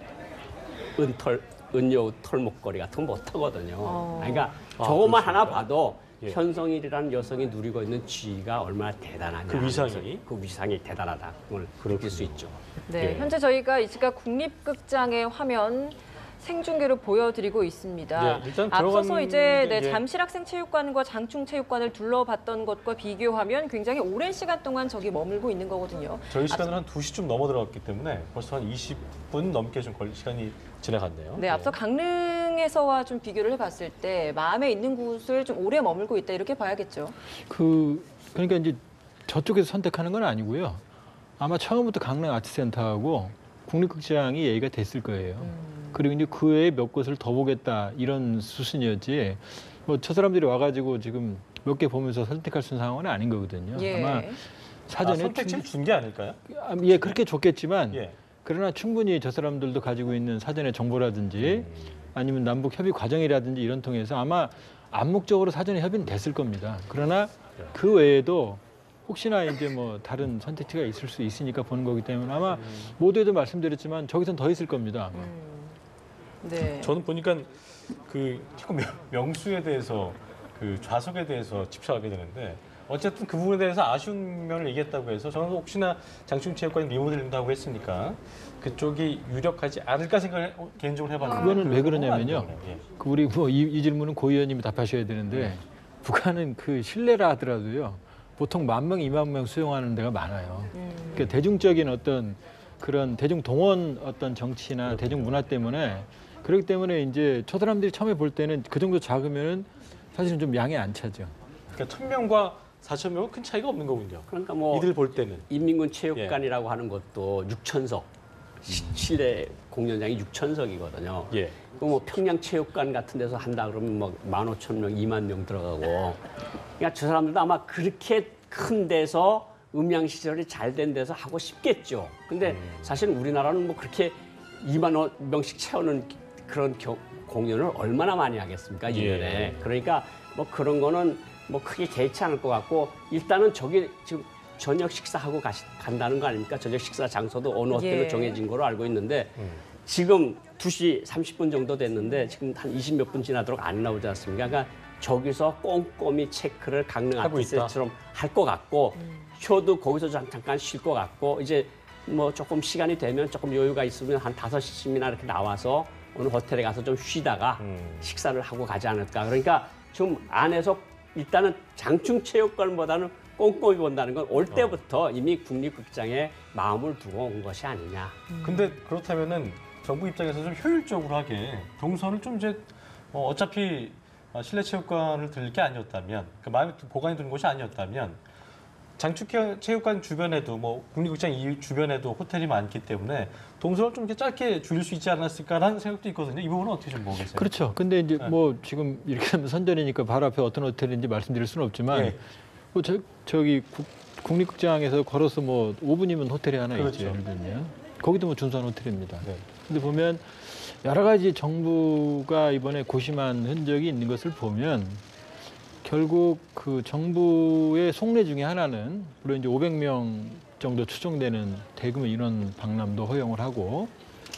은여 털목걸이 같은 거 못하거든요. 그러니까 저것만 하나 봐도 현송일이라는 여성이 누리고 있는 지위가 얼마나 대단하냐. 그 위상이 대단하다. 그걸 느낄 수 있죠. 네, 현재 저희가 이 시각 국립극장의 화면 생중계로 보여드리고 있습니다. 일단 앞서서 이제 잠실학생체육관과 장충체육관을 둘러봤던 것과 비교하면 굉장히 오랜 시간 동안 저기 머물고 있는 거거든요. 저희 시간은 한 2시쯤 넘어 들어갔기 때문에 벌써 한 20분 넘게 좀 시간이 지나갔네요. 네, 앞서 강릉에서와 좀 비교를 해봤을 때 마음에 있는 곳을 좀 오래 머물고 있다 이렇게 봐야겠죠. 그러니까 이제 저쪽에서 선택하는 건 아니고요. 아마 처음부터 강릉 아트센터하고 국립극장이 얘기가 됐을 거예요. 그리고 이제 그 외에 몇 곳을 더 보겠다 이런 수순이었지. 저 사람들이 와가지고 지금 몇 개 보면서 선택할 수 있는 상황은 아닌 거거든요. 아마 사전에 선택지를 준 게 아닐까요? 그렇게 줬겠지만 그러나 충분히 저 사람들도 가지고 있는 사전의 정보라든지 아니면 남북 협의 과정이라든지 이런 통해서 아마 암묵적으로 사전에 협의는 됐을 겁니다. 그러나 그 외에도 혹시나 이제 뭐 다른 선택지가 있을 수 있으니까 보는 거기 때문에 아마 모두에도 말씀드렸지만 저기선 더 있을 겁니다. 네. 저는 보니까 그 자꾸 명수에 대해서 그 좌석에 대해서 집착하게 되는데 어쨌든 그 부분에 대해서 아쉬운 면을 얘기했다고 해서 저는 혹시나 장충체육관이 리모델링다고 했으니까 그쪽이 유력하지 않을까 생각을 개인적으로 해봤는데 그거는 왜 그러냐면요. 예. 그 우리 뭐 이 질문은 고 의원님이 답하셔야 되는데 북한은 그 실내라 하더라도요. 보통 10,000명, 20,000명 수용하는 데가 많아요. 그러니까 대중적인 어떤 그런 대중 동원 어떤 정치나 대중 문화 때문에 그렇기 때문에 이제 저 사람들이 처음에 볼 때는 그 정도 작으면은 사실은 좀 양이 안 차죠. 그러니까 1,000명과 4,000명은 큰 차이가 없는 거군요. 그러니까 뭐 이들 볼 때는. 인민군 체육관이라고 하는 것도 6,000석 실내 공연장이 6,000석이거든요. 예. 뭐 평양 체육관 같은 데서 한다 그러면 막 15,000명, 20,000명 들어가고. 그러니까 저 사람들도 아마 그렇게 큰 데서 음향 시설이 잘 된 데서 하고 싶겠죠. 근데 사실 우리나라는 뭐 그렇게 2만 명씩 채우는 그런 공연을 얼마나 많이 하겠습니까, 1년에. 예. 그러니까 뭐 그런 거는 뭐 크게 개의치 않을 것 같고 일단은 저기 지금 저녁 식사하고 간다는 거 아닙니까? 저녁 식사 장소도 어느 호텔로 예. 정해진 거로 알고 있는데 지금 2시 30분 정도 됐는데 지금 한 20몇 분 지나도록 안 나오지 않습니까? 그러니까 저기서 꼼꼼히 체크를 강릉 하고 있다. 아트셋처럼 할 것 같고 쇼도 거기서 잠깐 쉴 것 같고 이제 뭐 조금 시간이 되면 조금 여유가 있으면 한 5시쯤이나 이렇게 나와서 어느 호텔에 가서 좀 쉬다가 식사를 하고 가지 않을까. 그러니까 좀 안에서 일단은 장충체육관보다는 꼼꼼히 본다는 건 올 때부터 이미 국립극장에 마음을 두고 온 것이 아니냐. 근데 그렇다면은 정부 입장에서 좀 효율적으로 하게 동선을 좀 이제 어차피 실내 체육관을 들릴 게 아니었다면 그 마음에 보관이 되는 곳이 아니었다면 장충체육관 주변에도 뭐 국립극장 이 주변에도 호텔이 많기 때문에 동선을 좀 이렇게 짧게 줄일 수 있지 않았을까라는 생각도 있거든요. 이 부분은 어떻게 좀 보고 계세요? 그렇죠. 근데 이제 뭐 지금 이렇게 하면 선전이니까 바로 앞에 어떤 호텔인지 말씀드릴 수는 없지만 예. 뭐 저기 국립극장에서 걸어서 뭐 5분이면 호텔이 하나 그렇죠. 있죠. 예를 들면 거기도 뭐 준수한 호텔입니다. 네. 근데 보면 여러 가지 정부가 이번에 고심한 흔적이 있는 것을 보면 결국 그 정부의 속내 중에 하나는 물론 이제 500명 정도 추정되는 대규모 인원 방남도 허용을 하고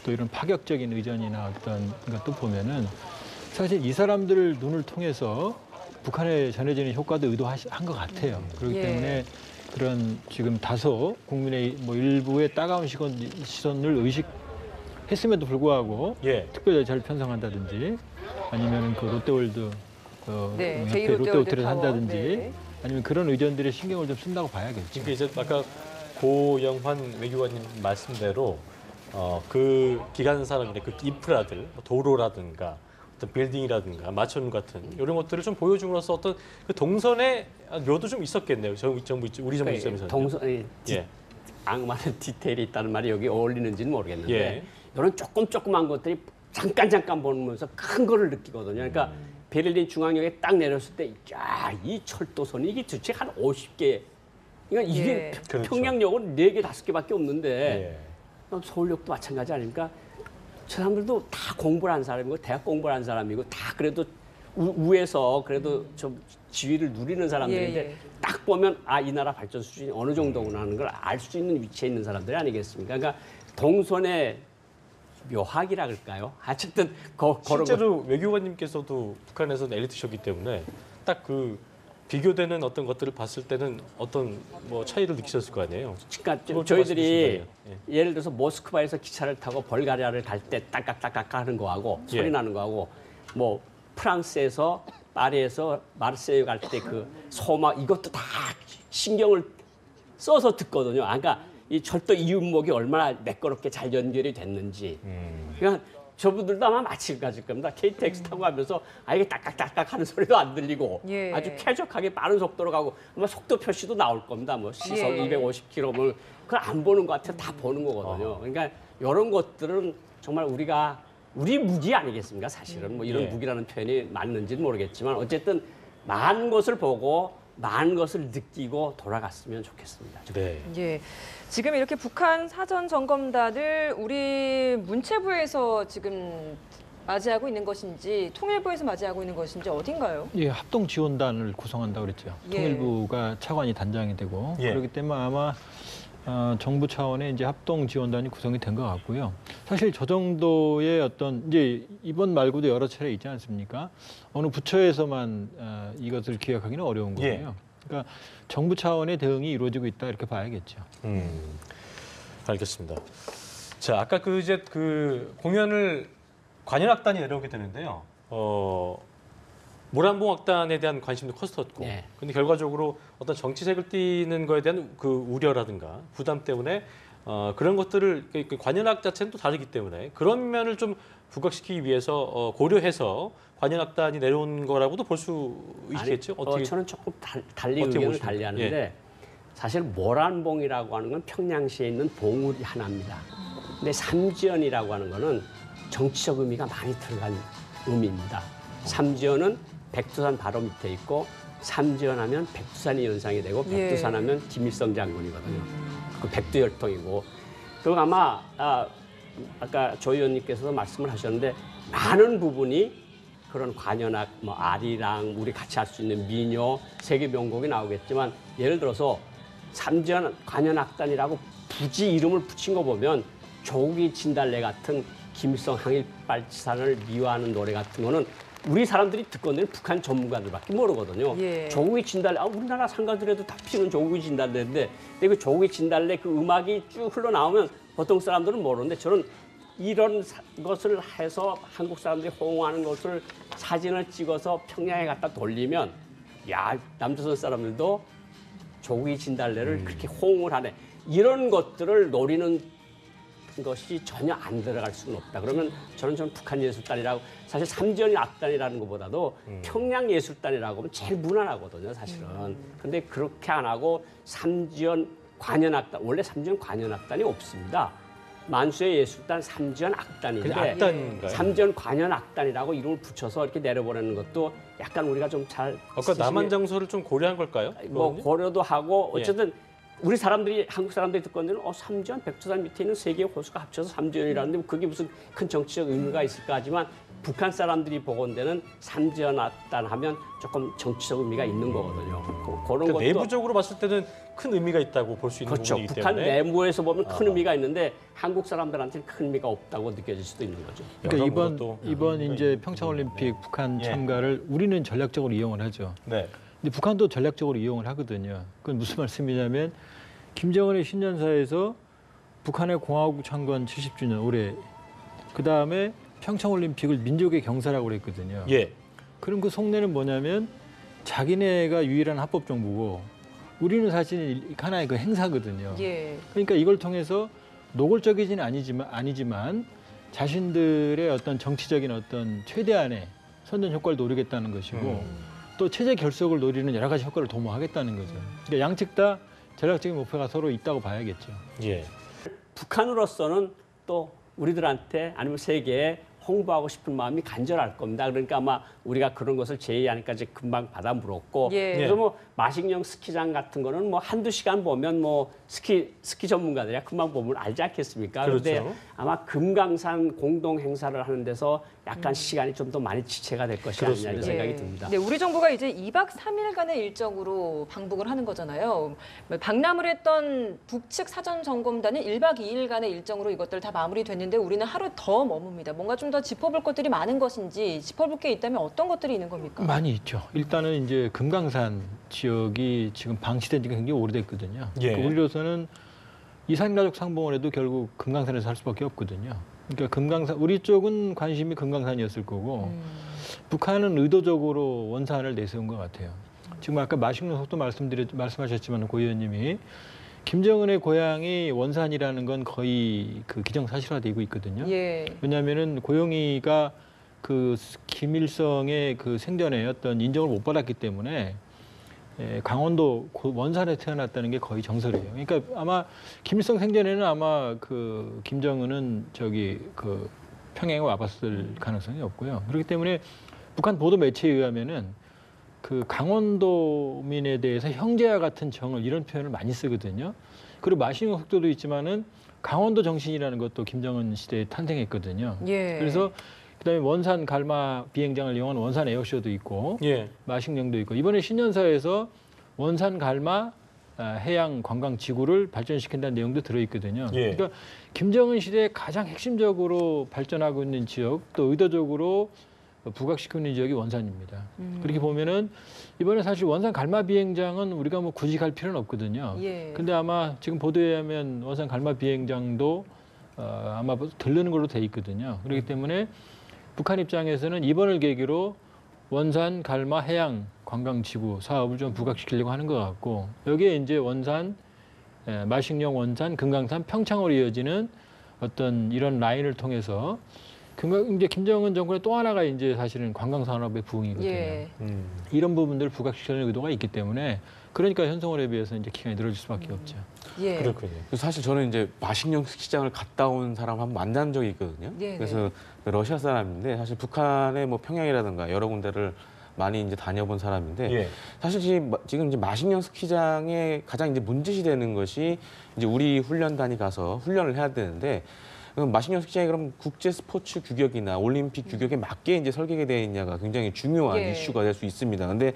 또 이런 파격적인 의전이나 어떤 것도 보면은 사실 이 사람들 눈을 통해서 북한에 전해지는 효과도 의도한 것 같아요. 그렇기 예. 때문에 그런 지금 다소 국민의 뭐 일부의 따가운 시선을 의식했음에도 불구하고 예. 특별히 잘 편성한다든지 아니면 그 롯데월드 네, 옆에 제2 롯데호텔에서 타워. 한다든지 네. 아니면 그런 의견들에 신경을 좀 쓴다고 봐야겠죠. 그러니까 이제 아까 고영환 외교관님 말씀대로 그 기관사람들의 그 인프라들, 뭐 도로라든가 어떤 빌딩이라든가 마천 같은 이런 것들을 좀 보여줌으로써 어떤 그 동선의 묘도 좀 있었겠네요. 우리 정부 입장에서는. 동선이 예. 악마는 디테일이 있다는 말이 여기 어울리는지는 모르겠는데 예. 이런 조그만 것들이 잠깐 보면서 큰 거를 느끼거든요. 그러니까 베를린 중앙역에 딱 내렸을 때, 야, 이 철도선이 이게 도대체 한 50개. 그러니까 이게 예. 그렇죠. 평양역은 4개, 5개밖에 없는데 예. 서울역도 마찬가지 아닙니까? 저 사람들도 다 공부를 한 사람이고 대학 공부를 한 사람이고 다 그래도 우에서 그래도 좀 지위를 누리는 사람들인데 예, 예. 딱 보면 아, 이 나라 발전 수준이 어느 정도구나 하는 걸 알 수 있는 위치에 있는 사람들이 아니겠습니까? 그러니까 동선의 묘학이라 그럴까요? 어쨌든 실제로 외교관님께서도 북한에서는 엘리트셨기 때문에 딱 그 비교되는 어떤 것들을 봤을 때는 어떤 뭐 차이를 느끼셨을 거 아니에요. 그러니까 그걸 좀 저희들이 말씀해 주신다면. 예를 들어서 모스크바에서 기차를 타고 벌가리아를 갈 때 딱딱딱딱 하는 거하고 예. 소리 나는 거하고 뭐 프랑스에서 파리에서 마르세유 갈 때 그 소막 이것도 다 신경을 써서 듣거든요. 그러니까 이 철도 이음목이 얼마나 매끄럽게 잘 연결이 됐는지. 그러니까 저분들도 아마 마찬가지일 겁니다. KTX 타고 가면서 이게 딱딱딱딱 하는 소리도 안 들리고 예. 아주 쾌적하게 빠른 속도로 가고 아마 속도 표시도 나올 겁니다. 뭐 시속 예. 250km면 그걸 안 보는 것 같아요. 다 보는 거거든요. 그러니까 이런 것들은 정말 우리 무기 아니겠습니까? 사실은 뭐 이런 예. 무기라는 표현이 맞는지는 모르겠지만 어쨌든 많은 것을 보고 많은 것을 느끼고 돌아갔으면 좋겠습니다. 네. 예. 지금 이렇게 북한 사전 점검단을 우리 문체부에서 지금 맞이하고 있는 것인지 통일부에서 맞이하고 있는 것인지 어딘가요? 예, 합동 지원단을 구성한다고 그랬죠. 예. 통일부가 차관이 단장이 되고 예. 그렇기 때문에 아마 정부 차원의 이제 합동 지원단이 구성이 된 것 같고요. 사실 저 정도의 어떤 이제 이번 말고도 여러 차례 있지 않습니까? 어느 부처에서만 이것을 기획하기는 어려운 거고요. 예. 그러니까 정부 차원의 대응이 이루어지고 있다 이렇게 봐야겠죠. 알겠습니다. 자, 아까 이제 공연을 관현악단이 내려오게 되는데요. 모란봉악단에 대한 관심도 컸었고, 네. 근데 결과적으로 어떤 정치색을 띠는 거에 대한 그 우려라든가 부담 때문에 그런 것들을 관현악 자체는 또 다르기 때문에 그런 면을 좀 부각시키기 위해서 고려해서 관현악단이 내려온 거라고도 볼 수 있겠죠. 어떻게? 저는 조금 달리 어떻게 의견을 보십니까? 달리하는데 예. 사실 모란봉이라고 하는 건 평양시에 있는 봉우리 하나입니다. 근데 삼지연이라고 하는 거는 정치적 의미가 많이 들어간 의미입니다. 삼지연은 백두산 바로 밑에 있고 삼지연하면 백두산이 연상이 되고 예. 백두산하면 김일성 장군이거든요. 그 백두혈통이고 그리고 아마 아까 조 의원님께서도 말씀을 하셨는데 많은 부분이 그런 관현악, 뭐 아리랑, 우리 같이 할 수 있는 민요, 세계 명곡이 나오겠지만 예를 들어서 삼지연 관현악단이라고 굳이 이름을 붙인 거 보면 조국이 진달래 같은 김일성 항일발치산을 미화하는 노래 같은 거는 우리 사람들이 듣거든요. 북한 전문가들밖에 모르거든요. 예. 조국이 진달래, 우리나라 상가들에도 다 피는 조국이 진달래인데 근데 그 조국이 진달래 그 음악이 쭉 흘러나오면 보통 사람들은 모르는데 저는 이런 것을 해서 한국 사람들이 호응하는 것을 사진을 찍어서 평양에 갖다 돌리면 야, 남조선 사람들도 조국이 진달래를 그렇게 호응을 하네. 이런 것들을 노리는 것이 전혀 안 들어갈 수는 없다. 그러면 저는 북한 예술단이라고 사실 삼지연 악단이라는 것보다도 평양 예술단이라고 하면 제일 무난하거든요, 사실은. 근데 그렇게 안 하고 삼지연 관현악단, 원래 삼지연 관현악단이 없습니다. 만수의 예술단 삼지연 악단인데 그냥 악단인가요? 삼지연 관현악단이라고 이름을 붙여서 이렇게 내려보내는 것도 약간 우리가 좀 잘 아까 남한 장소를 좀 고려한 걸까요? 뭐 의원님? 고려도 하고 어쨌든 우리 사람들이 한국 사람들이 듣건데는 삼지연 백두산 밑에 있는 세 개의 호수가 합쳐서 삼지연이라는데 그게 무슨 큰 정치적 의미가 있을까 하지만 북한 사람들이 보건대는 삼지연 악단 하면 조금 정치적 의미가 있는 거거든요. 그런 그러니까 것도 내부적으로 봤을 때는 큰 의미가 있다고 볼 수 있는 그렇죠. 부분이기 북한 때문에 내부에서 보면 큰 의미가 있는데 한국 사람들한테는 큰 의미가 없다고 느껴질 수도 있는 거죠. 그러니까 여러 것도 이번 이제 평창올림픽 북한 예. 참가를 우리는 전략적으로 이용을 하죠. 네. 근데 북한도 전략적으로 이용을 하거든요. 그건 무슨 말씀이냐면 김정은의 신년사에서 북한의 공화국 창건 70주년 올해 그 다음에 평창올림픽을 민족의 경사라고 그랬거든요. 예. 그럼 그 속내는 뭐냐면 자기네가 유일한 합법 정부고 우리는 사실 하나의 그 행사거든요. 예. 그러니까 이걸 통해서 노골적이지는 아니지만 자신들의 어떤 정치적인 어떤 최대한의 선전 효과를 노리겠다는 것이고 또 체제 결속을 노리는 여러 가지 효과를 도모하겠다는 거죠. 그러니까 양측 다 전략적인 목표가 서로 있다고 봐야겠죠. 예. 북한으로서는 또 우리들한테 아니면 세계에 홍보하고 싶은 마음이 간절할 겁니다. 그러니까 아마 우리가 그런 것을 제의하니까 이제 금방 받아 물었고 예. 그래서 뭐 마식령 스키장 같은 거는 뭐 한두 시간 보면 뭐 스키 전문가들이야 금방 보면 알지 않겠습니까? 그런데 그렇죠. 아마 금강산 공동 행사를 하는 데서 약간 시간이 좀 더 많이 지체가 될 것이 아니냐 이런 그렇습니다. 생각이 예. 듭니다. 네, 우리 정부가 이제 2박 3일간의 일정으로 방북을 하는 거잖아요. 방남을 했던 북측 사전 점검단은 1박 2일간의 일정으로 이것들 다 마무리됐는데 우리는 하루 더 머뭅니다. 뭔가 좀 더 짚어볼 것들이 많은 것인지 짚어볼 게 있다면 어떤 것들이 있는 겁니까? 많이 있죠. 일단은 이제 금강산 지역이 지금 방치된 지가 굉장히 오래됐거든요. 예. 그러니까 우리로서는 이산가족 상봉을 해도 결국 금강산에서 할 수밖에 없거든요. 그러니까 금강산 우리 쪽은 관심이 금강산이었을 거고 북한은 의도적으로 원산을 내세운 것 같아요. 지금 아까 마식령 속도 말씀하셨지만 고 의원님이 김정은의 고향이 원산이라는 건 거의 그 기정사실화되고 있거든요. 예. 왜냐하면은 고영이가 그 김일성의 그 생전에 어떤 인정을 못 받았기 때문에 강원도 원산에 태어났다는 게 거의 정설이에요. 그러니까 아마 김일성 생전에는 아마 그 김정은은 그 평양에 와봤을 가능성이 없고요. 그렇기 때문에 북한 보도 매체에 의하면은 그 강원도민에 대해서 형제와 같은 정을 이런 표현을 많이 쓰거든요. 그리고 마시닝 속도도 있지만은 강원도 정신이라는 것도 김정은 시대에 탄생했거든요. 예. 그래서 그다음에 원산 갈마 비행장을 이용한 원산 에어쇼도 있고 예. 마식령도 있고 이번에 신년사에서 원산 갈마 해양 관광 지구를 발전시킨다는 내용도 들어있거든요. 예. 그러니까 김정은 시대에 가장 핵심적으로 발전하고 있는 지역 또 의도적으로 부각시키고 있는 지역이 원산입니다. 그렇게 보면은 이번에 사실 원산 갈마 비행장은 우리가 뭐 굳이 갈 필요는 없거든요. 예. 근데 아마 지금 보도에 의하면 원산 갈마 비행장도 아마 들르는 걸로 돼 있거든요. 그렇기 때문에 북한 입장에서는 이번을 계기로 원산 갈마 해양 관광지구 사업을 좀 부각시키려고 하는 것 같고 여기에 이제 원산, 마식령 원산, 금강산, 평창으로 이어지는 어떤 이런 라인을 통해서 이제 김정은 정권의 또 하나가 이제 사실은 관광 산업의 부흥이거든요. 예. 이런 부분들을 부각시키는 의도가 있기 때문에 그러니까 현송월에 비해서 이제 기간이 늘어질 수밖에 없죠. 예. 그렇군요. 사실 저는 이제 마식령 스키장을 갔다 온 사람 한 번 만난 적이 있거든요. 네, 그래서 그 러시아 사람인데 사실 북한의 뭐 평양이라든가 여러 군데를 많이 이제 다녀본 사람인데 예. 사실 지금 이제 마식령 스키장에 가장 이제 문제시 되는 것이 이제 우리 훈련단이 가서 훈련을 해야 되는데 마식령 스키장이 그럼 국제 스포츠 규격이나 올림픽 규격에 맞게 이제 설계가 되어 있냐가 굉장히 중요한 예. 이슈가 될 수 있습니다. 근데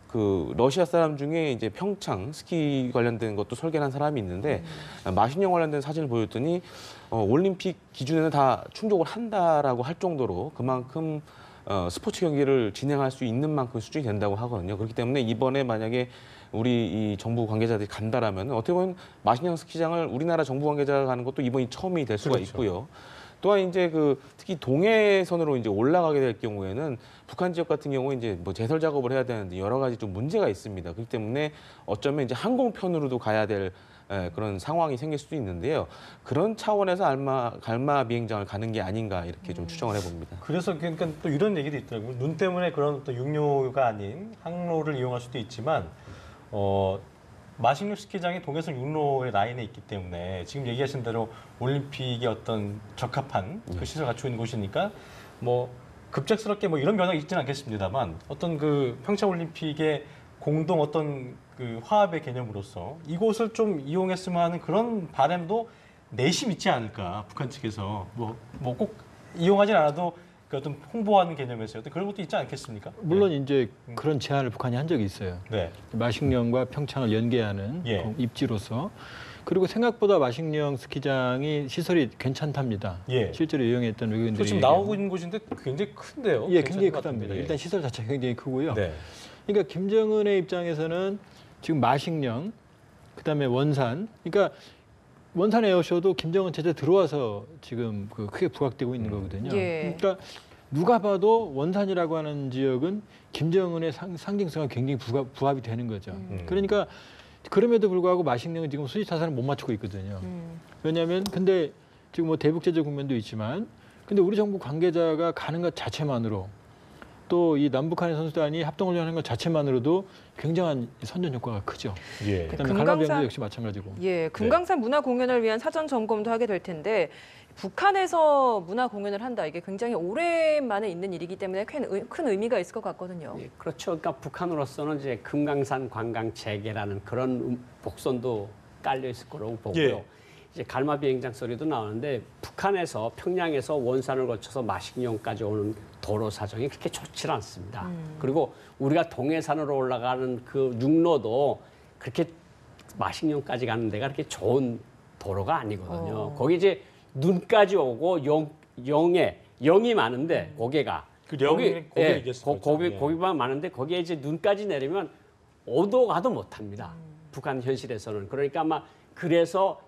그 러시아 사람 중에 이제 평창 스키 관련된 것도 설계한 를 사람이 있는데 마식령 관련된 사진을 보였더니 올림픽 기준에는 다 충족을 한다라고 할 정도로 그만큼 스포츠 경기를 진행할 수 있는 만큼 수준이 된다고 하거든요. 그렇기 때문에 이번에 만약에 우리 이 정부 관계자들이 간다라면 어떻게 보면 마식령 스키장을 우리나라 정부 관계자가 가는 것도 이번이 처음이 될 수가 그렇죠. 있고요. 또한 이제 특히 동해선으로 이제 올라가게 될 경우에는 북한 지역 같은 경우에 이제 뭐 제설 작업을 해야 되는데 여러 가지 좀 문제가 있습니다. 그렇기 때문에 어쩌면 이제 항공편으로도 가야 될 그런 상황이 생길 수도 있는데요. 그런 차원에서 갈마 비행장을 가는 게 아닌가 이렇게 좀 추정을 해봅니다. 그래서 그러니까 또 이런 얘기도 있더라고요. 눈 때문에 그런 또 육로가 아닌 항로를 이용할 수도 있지만 마식령 스키장이 동해선 육로의 라인에 있기 때문에 지금 얘기하신 대로 올림픽의 어떤 적합한 그 시설을 갖추고 있는 곳이니까 뭐 급작스럽게 뭐 이런 변화가 있지는 않겠습니다만 어떤 그 평창 올림픽의 공동 어떤 그 화합의 개념으로서 이곳을 좀 이용했으면 하는 그런 바람도 내심 있지 않을까 북한 측에서 뭐 꼭 이용하진 않아도 그 어떤 홍보하는 개념에서 어떤 그런 것도 있지 않겠습니까? 물론 이제 그런 제안을 북한이 한 적이 있어요. 네. 마식령과 평창을 연계하는 예. 그 입지로서. 그리고 생각보다 마식령 스키장이 시설이 괜찮답니다. 예. 실제로 이용했던 외국인들이 그 지금 나오고 있는 곳인데 굉장히 큰데요. 예, 굉장히 괜찮은 것 크답니다. 같은데. 일단 시설 자체가 굉장히 크고요. 네. 그러니까 김정은의 입장에서는 지금 마식령, 그다음에 원산, 그러니까 원산 에어쇼도 김정은 체제 들어와서 지금 그 크게 부각되고 있는 거거든요. 예. 그러니까 누가 봐도 원산이라고 하는 지역은 김정은의 상징성과 굉장히 부합이 되는 거죠. 그러니까 그럼에도 불구하고 마식령은 지금 수지 타산을 못 맞추고 있거든요. 왜냐하면 근데 지금 뭐 대북제재 국면도 있지만 근데 우리 정부 관계자가 가는 것 자체만으로 또 이 남북한의 선수단이 합동훈련하는 것 자체만으로도 굉장한 선전 효과가 크죠. 예. 그다음에 갈마비행도 역시 마찬가지고. 예, 금강산 문화 공연을 위한 사전 점검도 하게 될 텐데 북한에서 문화 공연을 한다 이게 굉장히 오랜만에 있는 일이기 때문에 큰 의미가 있을 것 같거든요. 예, 그렇죠. 그러니까 북한으로서는 이제 금강산 관광 재개라는 그런 복선도 깔려 있을 거라고 보고요. 예. 이제 갈마 비행장 소리도 나오는데 북한에서 평양에서 원산을 거쳐서 마식령까지 오는 도로 사정이 그렇게 좋지 않습니다. 그리고 우리가 동해산으로 올라가는 그 육로도 그렇게 마식령까지 가는 데가 그렇게 좋은 도로가 아니거든요. 거기 이제 눈까지 오고 영이 많은데 고개가 그 고개 얘기했을 거죠. 예. 고기만 많은데 거기에 이제 눈까지 내리면 오도 가도 못합니다. 북한 현실에서는 그러니까 아마 그래서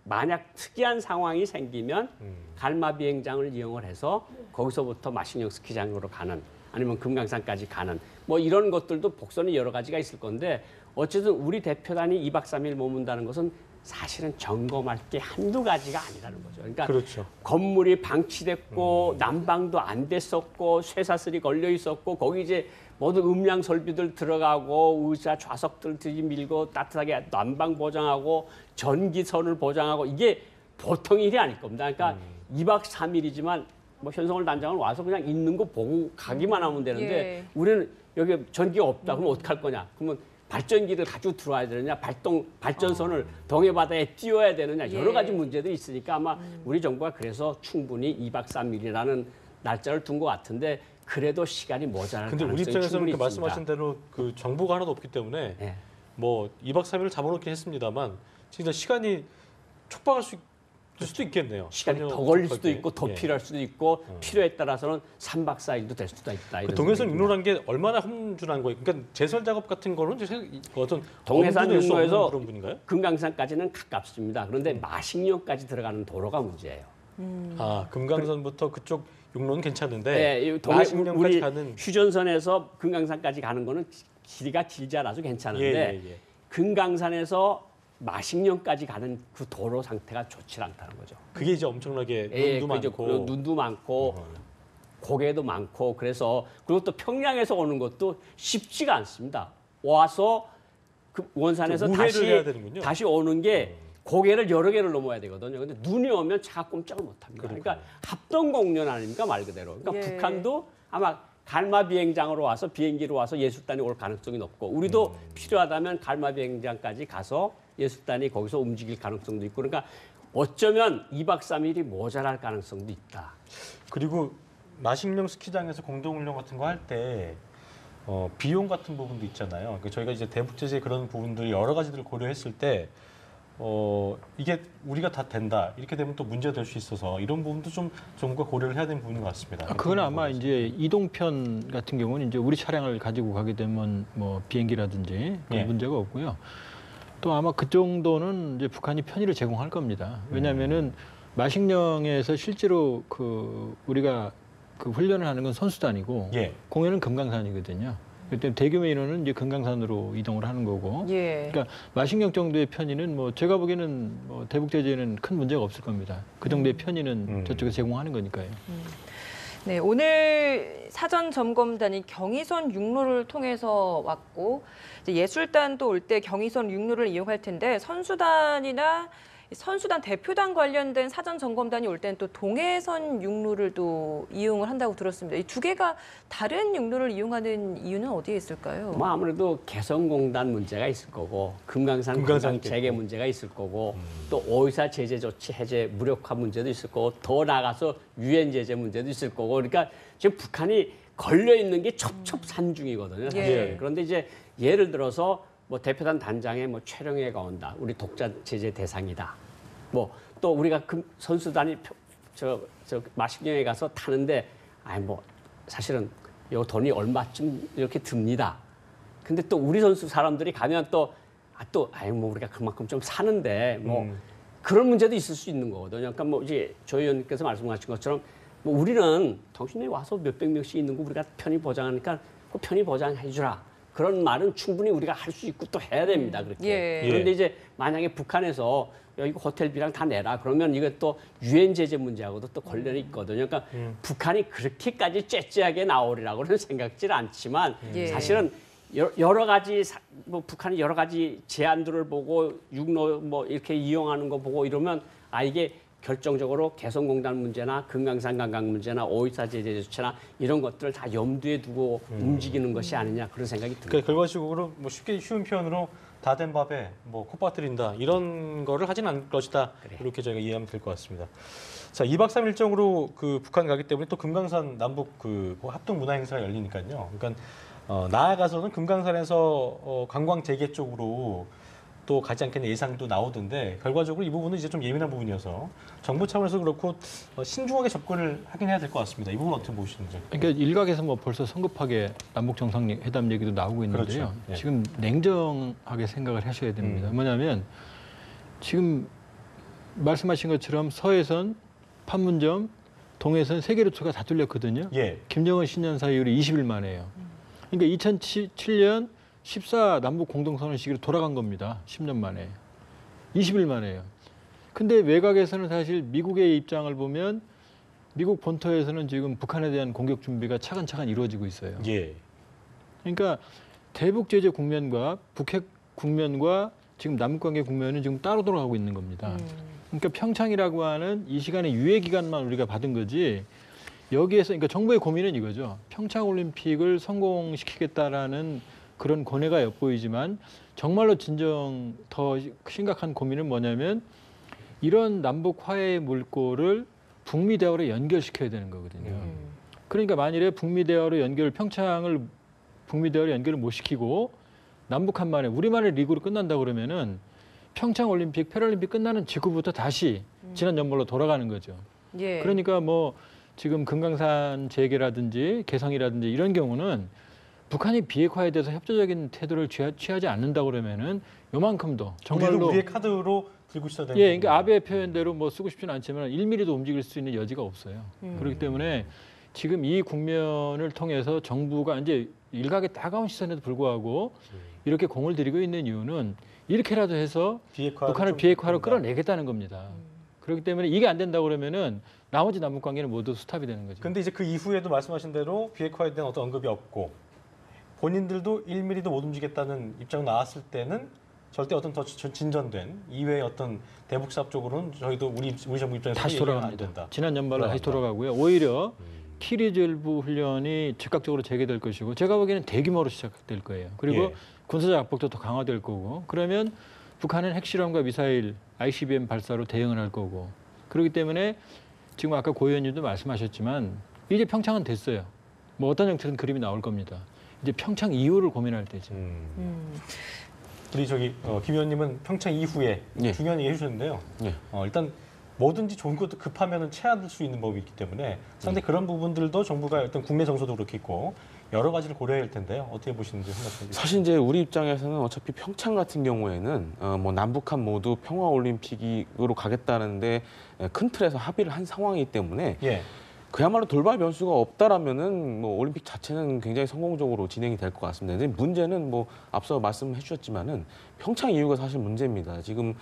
만약 특이한 상황이 생기면 갈마 비행장을 이용을 해서 거기서부터 마식령 스키장으로 가는 아니면 금강산까지 가는 뭐 이런 것들도 복선이 여러 가지가 있을 건데 어쨌든 우리 대표단이 2박 3일 머문다는 것은 사실은 점검할 게 한두 가지가 아니라는 거죠. 그러니까 그렇죠. 건물이 방치됐고 난방도 안 됐었고 쇠사슬이 걸려 있었고 거기 이제 모든 음량 설비들 들어가고 의자 좌석들 들이밀고 따뜻하게 난방 보장하고 전기선을 보장하고 이게 보통 일이 아닐 겁니다. 그러니까 2박 3일이지만 뭐 현성월 단장은 와서 그냥 있는 거 보고 가기만 하면 되는데 예. 우리는 여기 전기가 없다. 그럼 어떡할 거냐? 그러면 발전기를 가지고 들어와야 되느냐? 발전선을 동해바다에 띄워야 되느냐? 여러 예. 가지 문제들이 있으니까 아마 우리 정부가 그래서 충분히 2박 3일이라는 날짜를 둔 것 같은데 그래도 시간이 모자랄 근데 우리 가능성이 입장에서는 충분히 그 말씀하신 있습니다. 대로 그 정보가 하나도 없기 때문에 예. 뭐 2박 3일을 잡아놓긴 했습니다만 진짜 시간이 촉박할 수도 있겠네요. 시간이 전혀 더 걸릴 수도 촉박하게. 있고 더 예. 필요할 수도 있고 필요에 따라서는 3박 4일도 될 수도 있다. 그 이런 동해선 생각입니다. 육로란 게 얼마나 험준한 거예요? 그러니까 제설 작업 같은 거는 이제 어떤 동해산 엄두낼 수 없는 육로에서 그런 분인가요? 금강산까지는 가깝습니다. 그런데 마식령까지 들어가는 도로가 문제예요. 아 금강선부터 그쪽 육로는 괜찮은데 네, 이 동해 마식령까지 우리 가는 휴전선에서 금강산까지 가는 거는 길이가 길지 않아서 괜찮은데 예. 금강산에서 마식령까지 가는 그 도로 상태가 좋지 않다는 거죠. 그게 이제 엄청나게 예, 눈도 그죠. 많고 그리고 눈도 많고 고개도 많고 그래서 그리고 또 평양에서 오는 것도 쉽지가 않습니다. 와서 그 원산에서 좀 우회를 해야 되는군요. 다시 오는 게 고개를 여러 개를 넘어야 되거든요. 근데 눈이 오면 차가 꼼짝을 못 합니다. 그러니까 합동공연 아닙니까 말 그대로. 그러니까 예. 북한도 아마 갈마 비행장으로 와서 비행기로 와서 예술단이 올 가능성이 높고 우리도 필요하다면 갈마 비행장까지 가서 예술단이 거기서 움직일 가능성도 있고 그러니까 어쩌면 2박 3일이 모자랄 가능성도 있다. 그리고 마식령 스키장에서 공동훈련 같은 거 할 때 비용 같은 부분도 있잖아요. 그러니까 저희가 이제 대북 제재 그런 부분들 여러 가지들을 고려했을 때 이게 우리가 다 된다 이렇게 되면 또 문제가 될 수 있어서 이런 부분도 좀 정부가 고려를 해야 되는 부분인 것 같습니다. 그건 아마 이제 이동편 같은 경우는 이제 우리 차량을 가지고 가게 되면 뭐 비행기라든지 그런 예. 문제가 없고요. 또 아마 그 정도는 이제 북한이 편의를 제공할 겁니다. 왜냐하면은 마식령에서 실제로 그 우리가 그 훈련을 하는 건 선수단이고 예. 공연은 금강산이거든요. 그때 대규모 인원은 이제 금강산으로 이동을 하는 거고. 예. 그러니까 마식령 정도의 편의는 뭐 제가 보기에는 뭐 대북 제재는 큰 문제가 없을 겁니다. 그 정도의 편의는 저쪽에서 제공하는 거니까요. 네, 오늘 사전 점검단이 경의선 육로를 통해서 왔고 이제 예술단도 올 때 경의선 육로를 이용할 텐데 선수단이나 선수단 대표단 관련된 사전 점검단이 올 때는 또 동해선 육로를 또 이용을 한다고 들었습니다. 이 두 개가 다른 육로를 이용하는 이유는 어디에 있을까요? 뭐 아무래도 개성공단 문제가 있을 거고 금강산 금강산 관광 재개 문제가 있을 거고 또 오이사 제재 조치 해제 무력화 문제도 있을 거고 더 나아가서 유엔 제재 문제도 있을 거고 그러니까 지금 북한이 걸려 있는 게 첩첩산중이거든요. 사실. 예. 그런데 이제 예를 들어서 뭐 대표단 단장에 뭐 최령해가 온다. 우리 독자 제재 대상이다. 뭐 또 우리가 선수단이 저 마식령에 가서 타는데 아니 뭐 사실은 요 돈이 얼마쯤 이렇게 듭니다. 근데 또 우리 선수 사람들이 가면 아유 뭐 우리가 그만큼 좀 사는데 뭐 그런 문제도 있을 수 있는 거거든요. 그러니까 뭐 이제 조 의원님께서 말씀하신 것처럼 뭐 우리는 당신네 와서 몇백 명씩 있는 거 우리가 편의 보장하니까 그 편의 보장해 주라. 그런 말은 충분히 우리가 할 수 있고 또 해야 됩니다. 그렇게. 예. 그런데 이제 만약에 북한에서 여기 호텔비랑 다 내라 그러면 이게 또 유엔 제재 문제하고도 또 관련이 있거든요. 그러니까 북한이 그렇게까지 째째하게 나오리라고는 생각질 않지만 예. 사실은 여러 가지 뭐 북한이 여러 가지 제안들을 보고 육로 뭐 이렇게 이용하는 거 보고 이러면 이게 결정적으로 개성공단 문제나 금강산 관광 문제나 오이사 제재 조치나 이런 것들을 다 염두에 두고 움직이는 것이 아니냐 그런 생각이 듭니다. 그러니까 결과적으로 뭐 쉽게 쉬운 표현으로 다 된 밥에 뭐 콧바뜨린다 이런 거를 하진 않을 것이다. 그래. 이렇게 저희가 이해하면 될 것 같습니다. 자, 2박 3일 일정으로 그 북한 가기 때문에 또 금강산 남북 그 합동 문화 행사가 열리니까요. 그러니까 나아가서는 금강산에서 관광 재개 쪽으로 또 가지 않겠냐 예상도 나오던데 결과적으로 이 부분은 이제 좀 예민한 부분이어서 정부 차원에서 그렇고 신중하게 접근을 하긴 해야 될 것 같습니다. 이 부분 어떻게 보시는지. 그러니까 일각에서 뭐 벌써 성급하게 남북 정상회담 얘기도 나오고 있는데요. 그렇죠. 예. 지금 냉정하게 생각을 하셔야 됩니다. 뭐냐면 지금 말씀하신 것처럼 서해선, 판문점, 동해선 세 개 루트가 다 뚫렸거든요. 예. 김정은 신년사 이후로 20일 만에요. 그러니까 2007년 14 남북 공동선언 시기로 돌아간 겁니다. 10년 만에. 20일 만에요. 근데 외곽에서는 사실 미국의 입장을 보면 미국 본토에서는 지금 북한에 대한 공격 준비가 차근차근 이루어지고 있어요. 예. 그러니까 대북 제재 국면과 북핵 국면과 지금 남북 관계 국면은 지금 따로 돌아가고 있는 겁니다. 그러니까 평창이라고 하는 이 시간의 유예 기간만 우리가 받은 거지 여기에서 그러니까 정부의 고민은 이거죠. 평창 올림픽을 성공시키겠다라는 그런 고뇌가 엿보이지만 정말로 진정 더 심각한 고민은 뭐냐면 이런 남북 화해의 물꼬를 북미 대화로 연결시켜야 되는 거거든요. 그러니까 만일에 북미 대화로 평창을 북미 대화로 연결을 못 시키고 남북한만에 우리만의 리그로 끝난다 그러면은 평창 올림픽, 패럴림픽 끝나는 직후부터 다시 지난 연말로 돌아가는 거죠. 예. 그러니까 뭐 지금 금강산 재개라든지 개성이라든지 이런 경우는 북한이 비핵화에 대해서 협조적인 태도를 취하지 않는다 그러면은 요만큼도 정말로 우리의 카드로 들고 있어야 되는. 예, 그러니까 아베의 표현대로 뭐 쓰고 싶지는 않지만 1mm도 움직일 수 있는 여지가 없어요. 그렇기 때문에 지금 이 국면을 통해서 정부가 이제 일각의 따가운 시선에도 불구하고 이렇게 공을 들이고 있는 이유는 이렇게라도 해서 북한을 비핵화로 끌어내겠다는 겁니다. 그렇기 때문에 이게 안 된다 그러면은 나머지 남북 관계는 모두 스탑이 되는 거죠. 근데 이제 그 이후에도 말씀하신 대로 비핵화에 대한 어떤 언급이 없고 본인들도 1mm도 못 움직이겠다는 입장 나왔을 때는 절대 어떤 더 진전된 이외의 어떤 대북 사업 쪽으로는 저희도 우리 정부 입장에서 다시 돌아갑니다. 지난 연말로 다시 돌아가고요. 오히려 키리졸브 훈련이 즉각적으로 재개될 것이고 제가 보기에는 대규모로 시작될 거예요. 그리고 예. 군사적 압박도 더 강화될 거고 그러면 북한은 핵실험과 미사일, ICBM 발사로 대응을 할 거고 그렇기 때문에 지금 아까 고 의원님도 말씀하셨지만 이제 평창은 됐어요. 뭐 어떤 형태든 그림이 나올 겁니다. 이제 평창 이후를 고민할 때죠. 우리 김 의원님은 평창 이후에 예. 중요한 얘기 해주셨는데요. 예. 일단 뭐든지 좋은 것도 급하면 체할 수 있는 법이 있기 때문에 상당히 그런 부분들도 정부가 일단 국내 정서도 그렇게 있고 여러 가지를 고려해야 할 텐데요. 어떻게 보시는지 생각해주세요. 사실 이제 우리 입장에서는 어차피 평창 같은 경우에는 뭐 남북한 모두 평화 올림픽으로 가겠다는데 큰 틀에서 합의를 한 상황이기 때문에 예. 그야말로 돌발 변수가 없다라면은 뭐 올림픽 자체는 굉장히 성공적으로 진행이 될 것 같습니다. 근데 문제는 뭐 앞서 말씀해 주셨지만은 평창 이후가 사실 문제입니다. 지금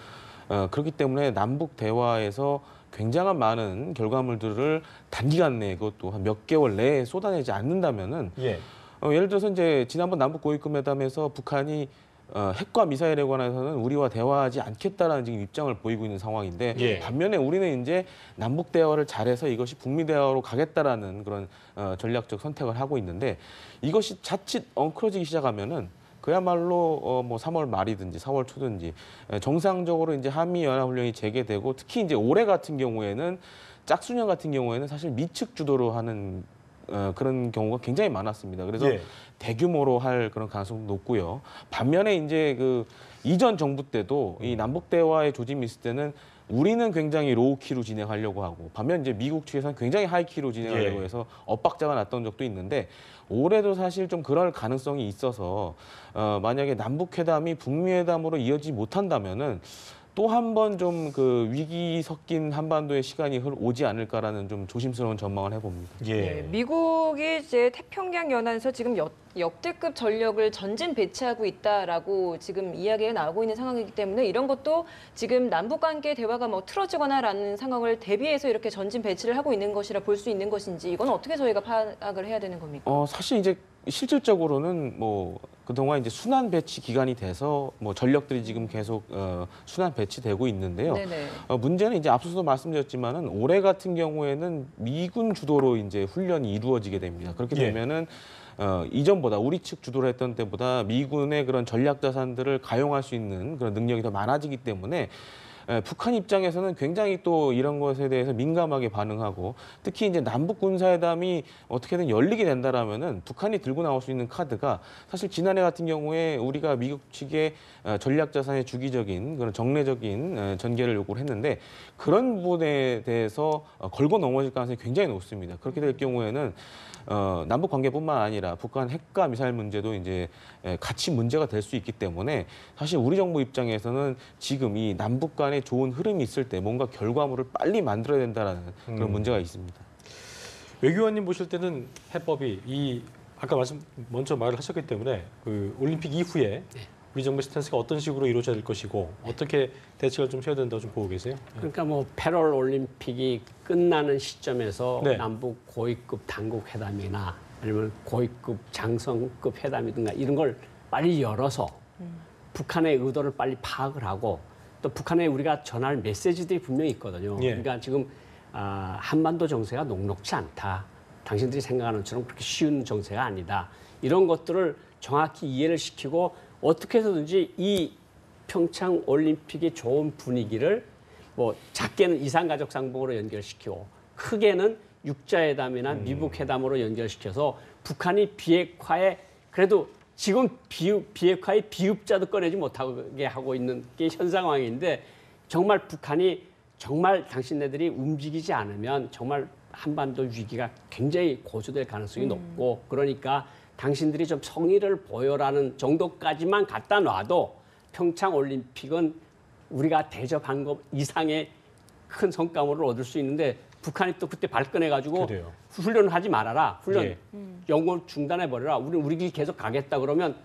그렇기 때문에 남북 대화에서 굉장한 많은 결과물들을 단기간 내에 그것도 한 몇 개월 내에 쏟아내지 않는다면은 예. 예를 들어서 이제 지난번 남북 고위급 회담에서 북한이 핵과 미사일에 관해서는 우리와 대화하지 않겠다라는 지금 입장을 보이고 있는 상황인데 예. 반면에 우리는 이제 남북 대화를 잘해서 이것이 북미 대화로 가겠다라는 그런 전략적 선택을 하고 있는데 이것이 자칫 엉클어지기 시작하면은 그야말로 뭐 3월 말이든지 4월 초든지 정상적으로 이제 한미 연합 훈련이 재개되고 특히 이제 올해 같은 경우에는 짝수년 같은 경우에는 사실 미측 주도로 하는 그런 경우가 굉장히 많았습니다. 그래서 예. 대규모로 할 그런 가능성도 높고요. 반면에 이제 그 이전 정부 때도 이 남북 대화의 조짐이 있을 때는 우리는 굉장히 로우 키로 진행하려고 하고 반면 이제 미국 측에서는 굉장히 하이 키로 진행하려고 예. 해서 엇박자가 났던 적도 있는데 올해도 사실 좀 그럴 가능성이 있어서 만약에 남북 회담이 북미 회담으로 이어지지 못한다면은 또 한 번 좀 그 위기 섞인 한반도의 시간이 오지 않을까라는 좀 조심스러운 전망을 해봅니다. 예. 네, 미국이 이제 태평양 연안에서 지금 역대급 전력을 전진 배치하고 있다라고 지금 이야기가 나오고 있는 상황이기 때문에 이런 것도 지금 남북 관계 대화가 뭐 틀어지거나라는 상황을 대비해서 이렇게 전진 배치를 하고 있는 것이라 볼 수 있는 것인지 이건 어떻게 저희가 파악을 해야 되는 겁니까? 사실 이제 실질적으로는 뭐 그동안 이제 순환 배치 기간이 돼서 뭐 전력들이 지금 계속 순환 배치되고 있는데요. 네네. 문제는 이제 앞서서 말씀드렸지만은 올해 같은 경우에는 미군 주도로 이제 훈련이 이루어지게 됩니다. 그렇게 예. 되면은 이전보다 우리 측 주도를 했던 때보다 미군의 그런 전략 자산들을 가용할 수 있는 그런 능력이 더 많아지기 때문에 북한 입장에서는 굉장히 또 이런 것에 대해서 민감하게 반응하고 특히 이제 남북 군사회담이 어떻게든 열리게 된다라면은 북한이 들고 나올 수 있는 카드가 사실 지난해 같은 경우에 우리가 미국 측의 전략 자산의 주기적인 그런 정례적인 전개를 요구를 했는데 그런 부분에 대해서 걸고 넘어질 가능성이 굉장히 높습니다. 그렇게 될 경우에는 남북 관계뿐만 아니라 북한 핵과 미사일 문제도 이제 같이 문제가 될 수 있기 때문에 사실 우리 정부 입장에서는 지금 이 남북 간의 좋은 흐름이 있을 때 뭔가 결과물을 빨리 만들어야 된다라는 그런 문제가 있습니다. 외교관님 보실 때는 해법이 아까 먼저 말을 하셨기 때문에 그 올림픽 이후에 우리 정부의 스탠스가 어떤 식으로 이루어져야 될 것이고 어떻게 대책을 좀 세워야 된다고 좀 보고 계세요? 그러니까 뭐 패럴 올림픽이 끝나는 시점에서 네. 남북 고위급 당국 회담이나 아니면 고위급 장성급 회담이든가 이런 걸 빨리 열어서 북한의 의도를 빨리 파악을 하고 또 북한에 우리가 전할 메시지들이 분명히 있거든요. 예. 그러니까 지금 한반도 정세가 녹록지 않다. 당신들이 생각하는 것처럼 그렇게 쉬운 정세가 아니다. 이런 것들을 정확히 이해를 시키고 어떻게 해서든지 이 평창 올림픽의 좋은 분위기를 뭐 작게는 이산가족 상봉으로 연결시키고 크게는 육자회담이나 미북 회담으로 연결시켜서 북한이 비핵화에 그래도 지금 비핵화의 비읍자도 꺼내지 못하게 하고 있는 게 현 상황인데 정말 북한이 정말 당신네들이 움직이지 않으면 정말 한반도 위기가 굉장히 고조될 가능성이 높고 그러니까 당신들이 좀 성의를 보여라는 정도까지만 갖다 놔도 평창 올림픽은 우리가 대접한 것 이상의 큰 성과물을 얻을 수 있는데 북한이 또 그때 발끈해가지고 훈련을 하지 말아라. 훈련 연구를 중단해버려라. 우리 길 계속 가겠다 그러면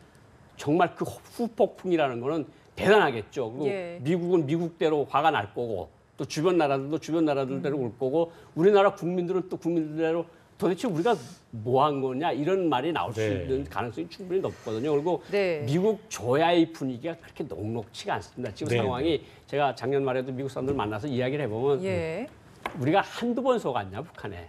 정말 그 후폭풍이라는 거는 대단하겠죠. 그리고 미국은 미국대로 화가 날 거고 또 주변 나라들도 주변 나라들대로 올 거고 우리나라 국민들은 또 국민들대로 도대체 우리가 뭐 한 거냐 이런 말이 나올 수 있는 가능성이 충분히 높거든요. 그리고 미국 조야의 분위기가 그렇게 녹록치가 않습니다. 지금 상황이 제가 작년 말에도 미국 사람들 만나서 이야기를 해보면 우리가 한두 번 속았냐 북한에.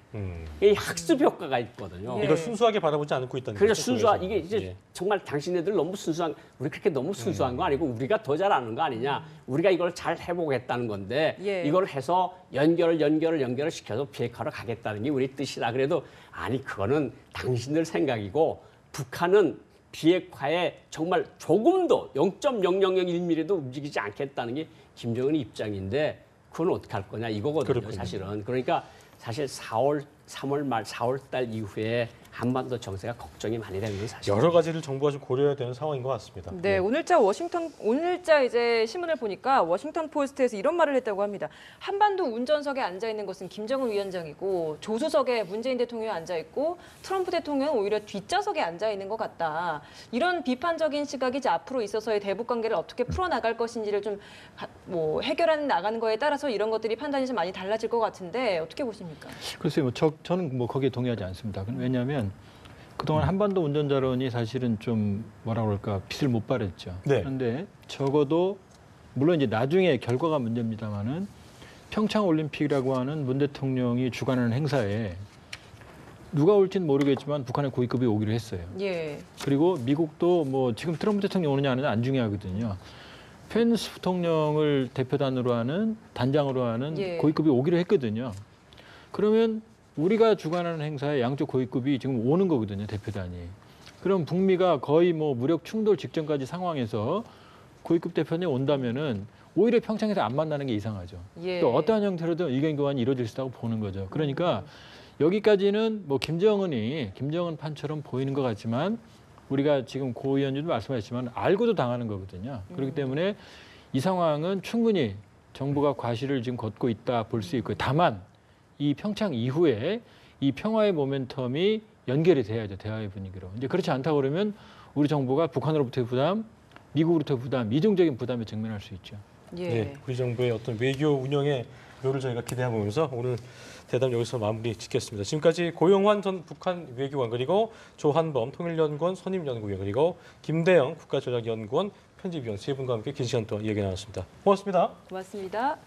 이 학습 효과가 있거든요. 이걸 순수하게 바라보지 않고 있다는 거죠. 순수한 이게 이제 정말 당신네들 너무 순수한 우리 그렇게 너무 순수한 거 아니고 우리가 더 잘하는 거 아니냐. 우리가 이걸 잘 해보겠다는 건데 이걸 해서 연결을 시켜서 비핵화로 가겠다는 게 우리 뜻이다. 그래도 아니 그거는 당신들 생각이고 북한은 비핵화에 정말 조금도 0.0001mm도 움직이지 않겠다는 게 김정은의 입장인데 그건 어떻게 할 거냐 이거거든요. 그렇군요. 사실은. 그러니까 사실 3월 말 4월 달 이후에 한반도 정세가 걱정이 많이 되는 건 사실이에요. 여러 가지를 정부가 좀 고려해야 되는 상황인 것 같습니다. 네, 오늘자 이제 신문을 보니까 워싱턴 포스트에서 이런 말을 했다고 합니다. 한반도 운전석에 앉아 있는 것은 김정은 위원장이고 조수석에 문재인 대통령이 앉아 있고 트럼프 대통령은 오히려 뒷좌석에 앉아 있는 것 같다. 이런 비판적인 시각이 이제 앞으로 있어서의 대북 관계를 어떻게 풀어 나갈 것인지를 좀 뭐 해결해 나가는 거에 따라서 이런 것들이 판단이 좀 많이 달라질 것 같은데 어떻게 보십니까? 글쎄요, 저는 뭐 거기에 동의하지 않습니다. 왜냐하면 그동안 한반도 운전자론이 사실은 좀 뭐라 그럴까 빛을 못 발했죠. 그런데 적어도 물론 이제 나중에 결과가 문제입니다만은 평창 올림픽이라고 하는 문 대통령이 주관하는 행사에 누가 올지는 모르겠지만 북한의 고위급이 오기로 했어요. 그리고 미국도 뭐 지금 트럼프 대통령이 오느냐 안 오느냐 안 중요하거든요. 펜스 부통령을 대표단으로 하는 단장으로 하는 고위급이 오기로 했거든요. 그러면 우리가 주관하는 행사에 양쪽 고위급이 지금 오는 거거든요, 대표단이. 그럼 북미가 거의 뭐 무력 충돌 직전까지 상황에서 고위급 대표단이 온다면은 오히려 평창에서 안 만나는 게 이상하죠. 또 어떠한 형태로든 의견 교환이 이루어질 수 있다고 보는 거죠. 그러니까 여기까지는 뭐 김정은 판처럼 보이는 것 같지만 우리가 지금 고 의원님도 말씀하셨지만 알고도 당하는 거거든요. 그렇기 때문에 이 상황은 충분히 정부가 과실을 지금 걷고 있다 볼 수 있고요. 다만 이 평창 이후에 이 평화의 모멘텀이 연결이 돼야죠. 대화의 분위기로. 이제 그렇지 않다 그러면 우리 정부가 북한으로부터의 부담, 미국으로부터의 부담, 이중적인 부담에 직면할 수 있죠. 네, 우리 정부의 어떤 외교 운영의 묘를 저희가 기대해보면서 오늘 대담 여기서 마무리 짓겠습니다. 지금까지 고영환 전 북한 외교관 그리고 조한범 통일연구원 선임연구위원 그리고 김대영 국가전략연구원 편집위원 세 분과 함께 긴 시간 동안 이야기 나눴습니다. 고맙습니다. 고맙습니다.